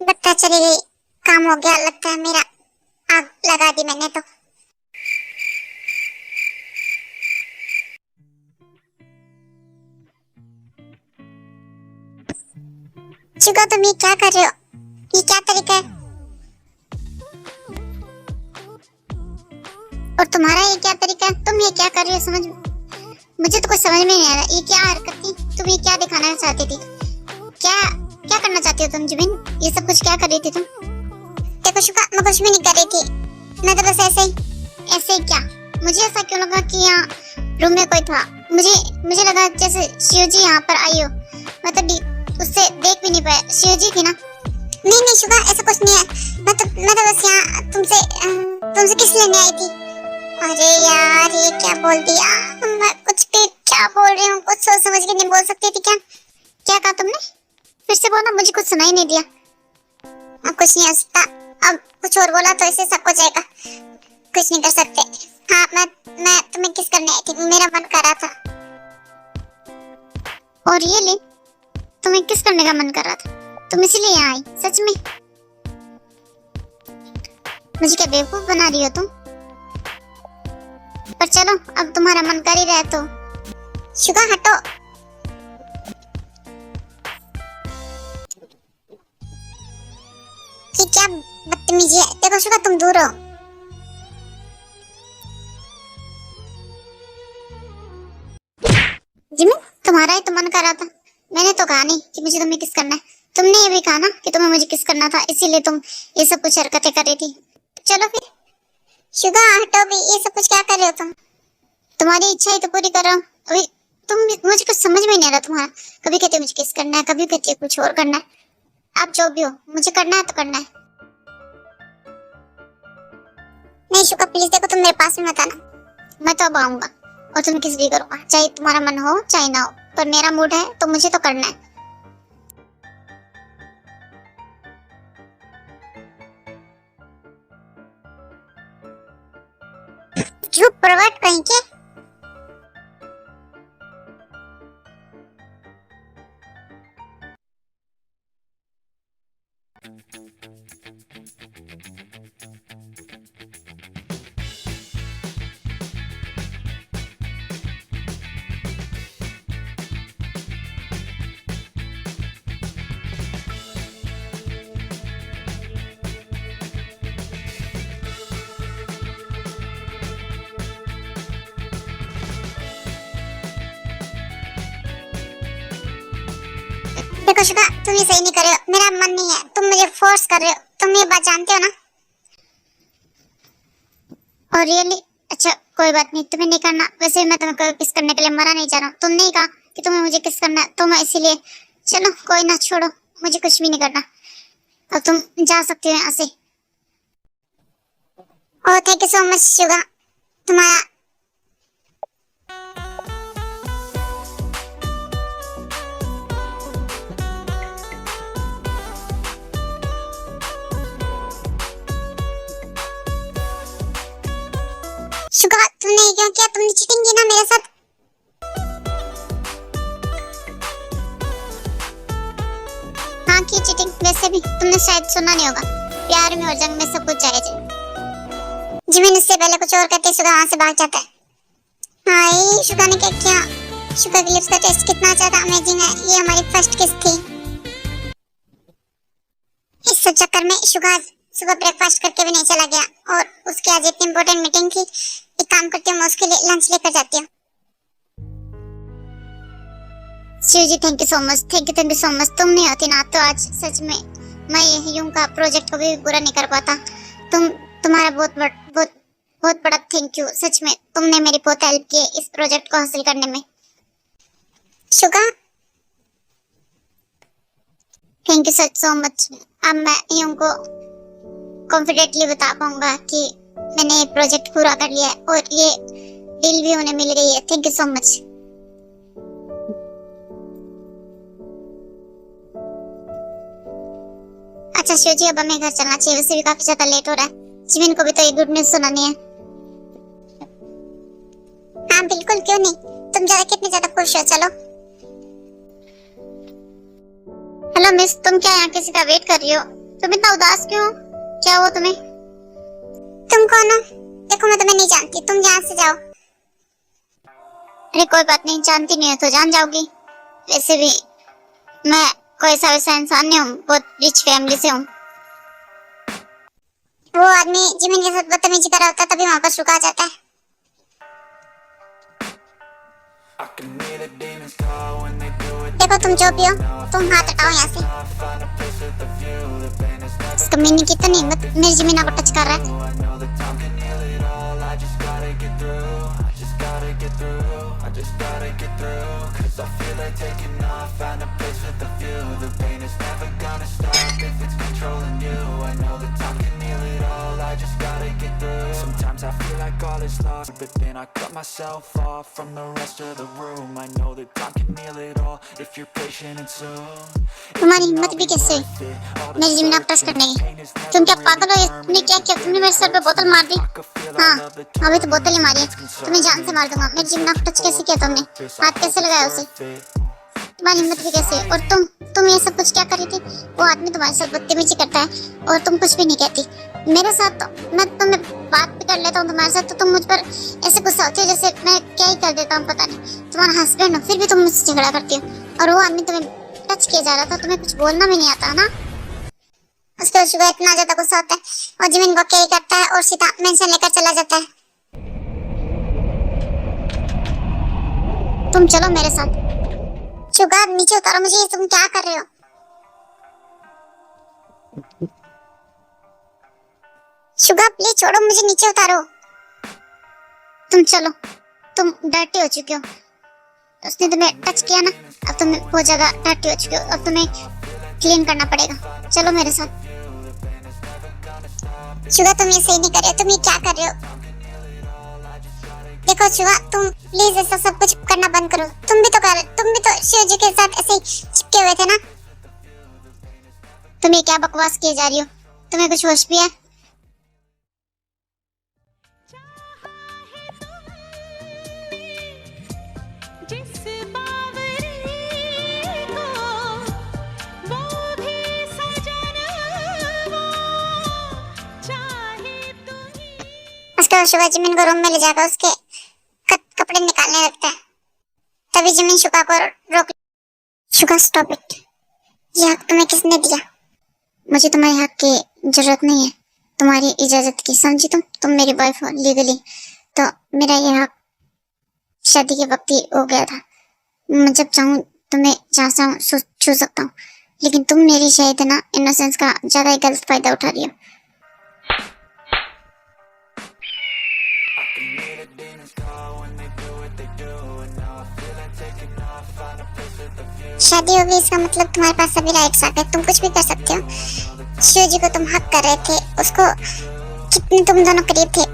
पता चली गई, काम हो गया लगता है मेरा। आग लगा दी मैंने तो। शुगा, तुम ये क्या कर रहे हो? ये क्या तरीका है? और तुम्हारा ये क्या तरीका है? तुम ये क्या कर रही हो? मुझे तो कुछ समझ में नहीं आ रहा। ये क्या हरकत थी? तुम ये क्या दिखाना चाहती थी? क्या करना चाहती हो तुम जिमिन? ये सब कुछ क्या कर रही थी तुम? देखो शुगा, मैं कुछ भी नहीं कर रही थी। मैं तो बस ऐसे ही क्या? मुझे ऐसा क्यों लगा कि यहाँ रूम में कोई था? मुझे लगा जैसे शिवजी यहाँ पर आई हो। मैं तो उससे देख भी नहीं पाया। शिवजी थी ना? नहीं शुगा, ऐसा कुछ नहीं है। मैं तो बस यहाँ तुमसे किस लेने आई थी। अरे यार, ये क्या बोल दिया? मैं कुछ भी क्या बोल रही हूँ? कुछ सोच समझ के नहीं बोल सकती थी क्या? क्या कहा तुमने? फिर से बोलना, मुझे कुछ सुनाई नहीं दिया। अब कुछ नहीं हो सकता। अब कुछ और बोला तो ऐसे सब हो जाएगा। कुछ नहीं कर सकते। हाँ, मैं तुम्हें किस करने आई थी, मेरा मन कर रहा था। और ये ले, तुम्हें किस करने का मन कर रहा था? तुम इसीलिए यहाँ आई? सच में? मुझे क्या बेवकूफ बना रही हो तुम? पर चलो, अब तुम्हारा मन कर ही रहा है तो। शुगा, हटो। ये क्या बदतमीजी है? देखो शुगा, तुम दूर हो। जिमिन, तुम्हारा ही तो मन कर रहा था। मैंने तो कहा नहीं कि मुझे तुम्हें किस करना है। तुमने ये भी कहा ना कि तुम्हें मुझे किस करना था, इसीलिए तुम ये सब कुछ हरकतें कर रही थी। चलो फिर। शुगा, हटो भी। ये सब कुछ क्या कर रहे हो तुम? तुम्हारी इच्छा ही तो पूरी कर रहा हूँ। अभी मुझे कुछ समझ में नहीं आ रहा तुम्हारा। कभी कहते हो मुझे किस करना है, कभी कहते हो कुछ और करना है। आप जो भी हो, मुझे करना है तो करना है। नहीं शुगा, प्लीज देखो, तुम मेरे पास में मत आना। मैं तो अब आऊंगा और तुम्हें किस भी करूंगा, चाहे तुम्हारा मन हो चाहे ना हो। पर मेरा मूड है तो मुझे तो करना है। चुप परवट कहीं के। देखो शुगा, तुम ये सही नहीं कर रहे हो, मेरा मन नहीं है, तुम मुझे फोर्स कर रहे हो, तुम ये बात जानते हो ना। और रियली अच्छा कोई बात नहीं, तुम्हें नहीं करना। वैसे मैं तुम्हें किस करने के लिए मना नहीं जा रहा हूँ, तुमने ही कहा कि तुम्हें मुझे किस करना है, तो मैं इसीलिए। चलो कोई ना, छोड़ो, मुझे कुछ भी नहीं करना। अब तुम जा सकते हो यहाँ से। Oh thank you so much Suga, तुम्हारा। शुगा तुमने ये क्यों किया? तुमने चीटिंग की ना मेरे साथ। हाँ की चीटिंग। वैसे भी तुमने शायद सुना नहीं होगा, प्यार में और जंग में सब कुछ जायज है। जिमिन इससे पहले कुछ और कहते शुगा वहां से भाग जाता है। हाय शुगा ने क्या किया? शुगा की लिप्स का टेस्ट कितना ज्यादा अमेजिंग है। ये हमारी फर्स्ट किस थी। इस सब चक्कर में शुगा सुबह ब्रेकफास्ट करके भी नहीं चला गया, और उसकी आज इतनी इंपॉर्टेंट मीटिंग थी। एक काम करती हूँ, मैं उसके लिए लंच लेकर जाती हूँ। Shiv ji thank you so much, thank you so much. तुम नहीं होती ना तो आज सच में मैं ये यूं का प्रोजेक्ट को भी पूरा नहीं कर पाता। तुम्हारा बहुत बड़ा थैंक यू। सच में तुमने मेरी बहुत हेल्प की इस प्रोजेक्ट को हासिल करने में। Suga thank you so much. अब मैं यूं को कॉन्फिडेंटली बता पाऊंगा कि मैंने ये प्रोजेक्ट पूरा कर लिया है, और ये डील भी उन्हें मिल गई है। Thank you so much. अच्छा शिव जी, अब हमें घर चलना चाहिए, वैसे भी काफी ज्यादा लेट हो रहा है। जिमिन को भी तो ये गुड न्यूज सुनानी है। हाँ बिल्कुल, क्यों नहीं। तुम ज्यादा कितने ज्यादा खुश हो। चलो। हेलो मिस, तुम क्या यहाँ किसी का वेट कर रही हो? तुम इतना उदास क्यों हो? क्या हुआ तुम्हें? तुम कौन हो? देखो मैं तुम्हें नहीं जानती, तुम यहाँ से जाओ। अरे कोई बात नहीं, जानती नहीं है तो जान जाओगी। वैसे भी मैं कोई सा वैसा इंसान नहीं हूँ, बहुत रिच फैमिली से हूँ। वो आदमी जिमिन के साथ बदतमीजी कर रहा होता है, तभी वहाँ पर शुगा आ जाता है। देखो तुम जो भी हो, तुम हाथ हटाओ यहाँ से। इसका मीनिंग कितनी हिम्मत मेरी जिमिना को टच कर रहा है। Sometimes I feel like all is lost, but then I cut myself off from the rest of the room. I know that time can heal it all if you're patient and soon. तुम्हारी हिम्मत भी कैसे मेरी जिमिना को touch करने की? तुम क्या पागल हो? तुमने क्या किया? तुमने मेरे सर पे बोतल मार दी। हाँ अभी तो बोतल ही मारी है, तुम्हें जान से मार दूंगा। मेरी जिमिना को टच कैसे किया तुमने? हाथ कैसे लगाया उसे? तुम्हारी हिम्मत भी कैसे? और तुम ये सब कुछ क्या कर रही थी? वो आदमी तुम्हारे साथ बदतमीजी करता है और तुम कुछ भी नहीं कहती। मेरे साथ तो मैं तुम्हें बात भी कर लेता हूँ तुम्हारे साथ, तो तुम मुझ पर ऐसे गुस्सा होती हो जैसे मैं क्या ही कर देता हूँ। पता नहीं, तुम्हारा हस्बैंड हो फिर भी तुम मुझसे झगड़ा करती हो। और वो आदमी तुम्हें टच किया जा रहा था, तुम्हें कुछ बोलना भी नहीं आता ना। उसके बाद शुगर इतना ज्यादा गुस्सा होता है और जिमिन को क्या ही करता है और सीधा मेंशन लेकर चला जाता है। तुम चलो मेरे साथ। शुगर नीचे उतारो मुझे, तुम क्या कर रहे हो? शुगर प्लीज छोड़ो मुझे, नीचे उतारो। तुम चलो, तुम डर्टी हो चुके हो। उसने तुम्हें टच किया ना, अब तुम बहुत ज्यादा डर्टी हो चुके हो, अब तुम्हें क्लीन करना पड़ेगा। चलो मेरे साथ। शुगर तुम ये सही नहीं कर रहे हो, तुम ये क्या कर रहे हो? देखो शुगर, तुम प्लीज ऐसा सब कुछ करना बंद करो। तुम भी तो शिव जी के साथ ऐसे ही चिपके हुए थे ना। तुम ये क्या बकवास किए जा रही हो? तुम्हें कुछ होश भी है? उसके शुगा जिमिन को रूम में ले जाकर उसके कपड़े निकालने लगता है। तभी जिमिन शुगा को रोक। शुगा स्टॉप इट, ये हक तुम्हें किसने दिया? मुझे तुम्हारे हक की जरूरत नहीं है, तुम्हारी इजाजत की। समझी? तुम मेरी वाइफ हो लीगली, तो मेरा ये हक शादी के वक्त ही हो गया था। मैं जब चाहूँ तुम्हें जहाँ चाहूँ छू सकता हूँ, लेकिन तुम मेरी शायद ना इनोसेंस का ज्यादा ही गलत फायदा उठा रही हो। शादी हो गई इसका मतलब तुम्हारे पास सभी राइट्स आ गए, तुम कुछ भी कर सकते हो। शिव जी को तुम हक कर रहे थे, उसको कितने तुम दोनों करीब थे।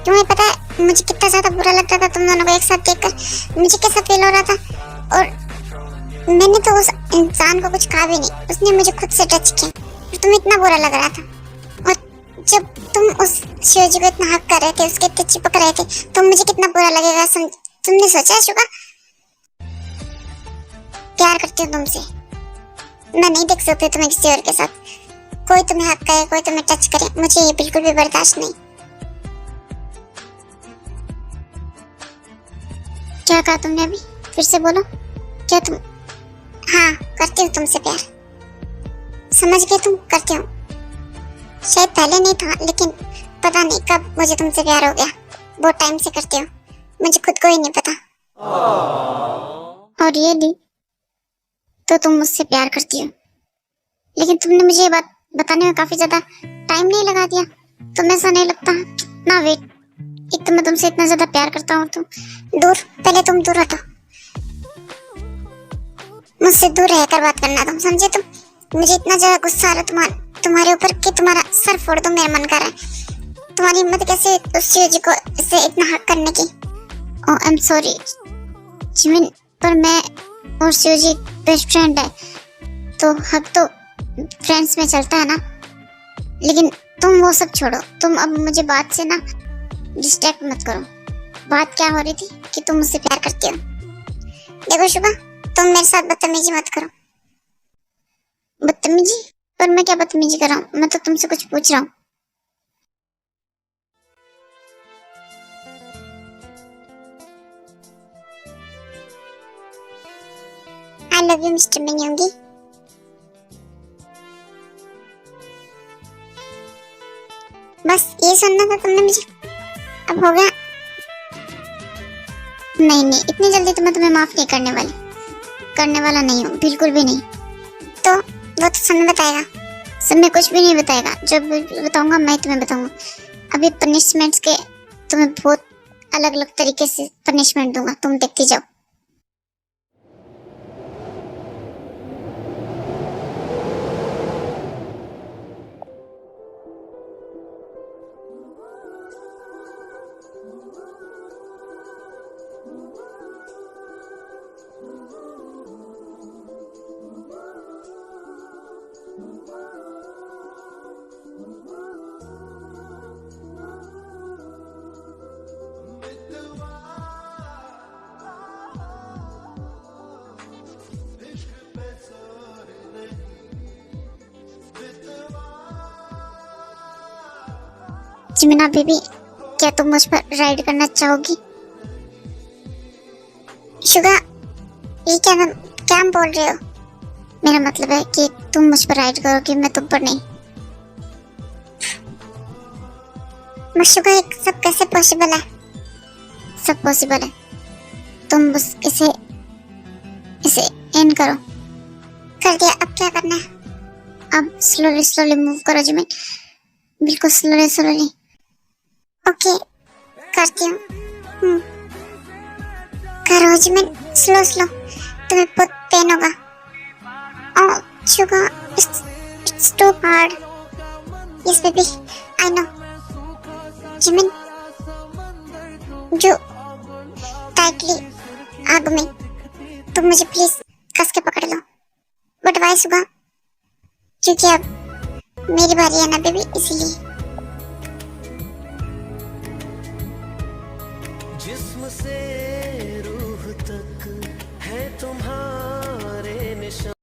तुम्हें पता है मुझे कितना ज्यादा बुरा लगता था तुम दोनों को एक साथ देखकर, मुझे कैसा फील हो रहा था। और मैंने तो उस इंसान को कुछ कहा भी नहीं, उसने मुझे खुद से टच किया और तुम्हें इतना बुरा लग रहा था। और जब तुम उस शिव जी को इतना हक कर रहे थे, उसके इतने चिपक रहे थे, तो मुझे कितना बुरा लगेगा तुमने सोचा है शुगा? प्यार करती हूँ तुमसे, मैं नहीं देख सकती तुम्हें किसी और के साथ। कोई तुम्हें हक करे, कोई तुम्हें टच करे, मुझे ये बिल्कुल भी बर्दाश्त नहीं। क्या कहा तुमने अभी? फिर से बोलो। क्या तुम? हाँ, करती हूँ तुमसे प्यार। समझ गए तुम? करती हूँ। शायद पहले नहीं था, लेकिन पता नहीं कब मुझे तुमसे प्यार हो गया। बहुत टाइम से करती हूँ, मुझे खुद को ही नहीं पता। और ये ली तो तुम मुझसे प्यार करती हो, लेकिन तुमने मुझे ये बात बताने में काफी ज्यादा टाइम नहीं लगा दिया। तुम्हें ऐसा नहीं लगता? ना वेट, एक तो मैं तुमसे इतना ज्यादा प्यार करता हूँ, तुम दूर, पहले तुम दूर हटो, मुझसे दूर रहकर बात करना। तुम समझे? तुम मुझे इतना ज्यादा गुस्सा आ रहा तुम्हारे ऊपर कि तुम्हारा सर फोड़ दो, मेरा मन कर रहा है। तुम्हारी हिम्मत कैसे उस शिव जी को इससे इतना हक करने की? ओह आई एम सॉरी जिमिन, पर मैं और शिव जी बेस्ट फ्रेंड है, तो हक तो फ्रेंड्स में चलता है ना। लेकिन तुम वो सब छोड़ो, तुम अब मुझे बात से ना डिस्ट्रैक्ट मत करो। बात क्या हो रही थी कि तुम मुझसे प्यार करती हो। देखो शुभा, तुम मेरे साथ बदतमीजी मत करो। बदतमीजी? पर मैं क्या बदतमीजी कर रहा हूँ? मैं तो तुमसे कुछ पूछ रहा हूँ। I love you, mister Min Yoongi. बस ये सुनना था तुमने मुझे? अब हो गया? नहीं, इतनी जल्दी तो मैं तुम्हें माफ नहीं करने वाला नहीं हूँ, बिल्कुल भी नहीं। तो वो तो समय बताएगा। समय कुछ भी नहीं बताएगा, जब बताऊंगा मैं तुम्हें बताऊंगा। अभी पनिशमेंट्स के तुम्हें बहुत अलग अलग तरीके से पनिशमेंट दूंगा, तुम देखती जाओ। जिमिना बेबी, क्या तुम मुझ पर राइड करना चाहोगी? शुगा, ये क्या बोल रहे हो? मेरा मतलब है कि तुम मुझ पर राइड करोगी, मैं तुम पर नहीं। शुगा, एक सब कैसे पॉसिबल है? सब पॉसिबल है, तुम बस इसे एंड करो। कर दिया, अब क्या करना है? अब स्लोली मूव करो जिमिन, बिल्कुल स्लोली। ओके, करती हूँ। करो जिमिन, स्लो, तुम्हें बहुत पेन होगा। Oh Suga, it's too hard. Yes baby, I know. Jimin, जो टाइटली आग में, तुम मुझे प्लीज कस के पकड़ लो। But why Suga? क्योंकि अब मेरी बारी है ना बेबी, इसीलिए। जिस्म से रूह तक है तुम्हारे निशान।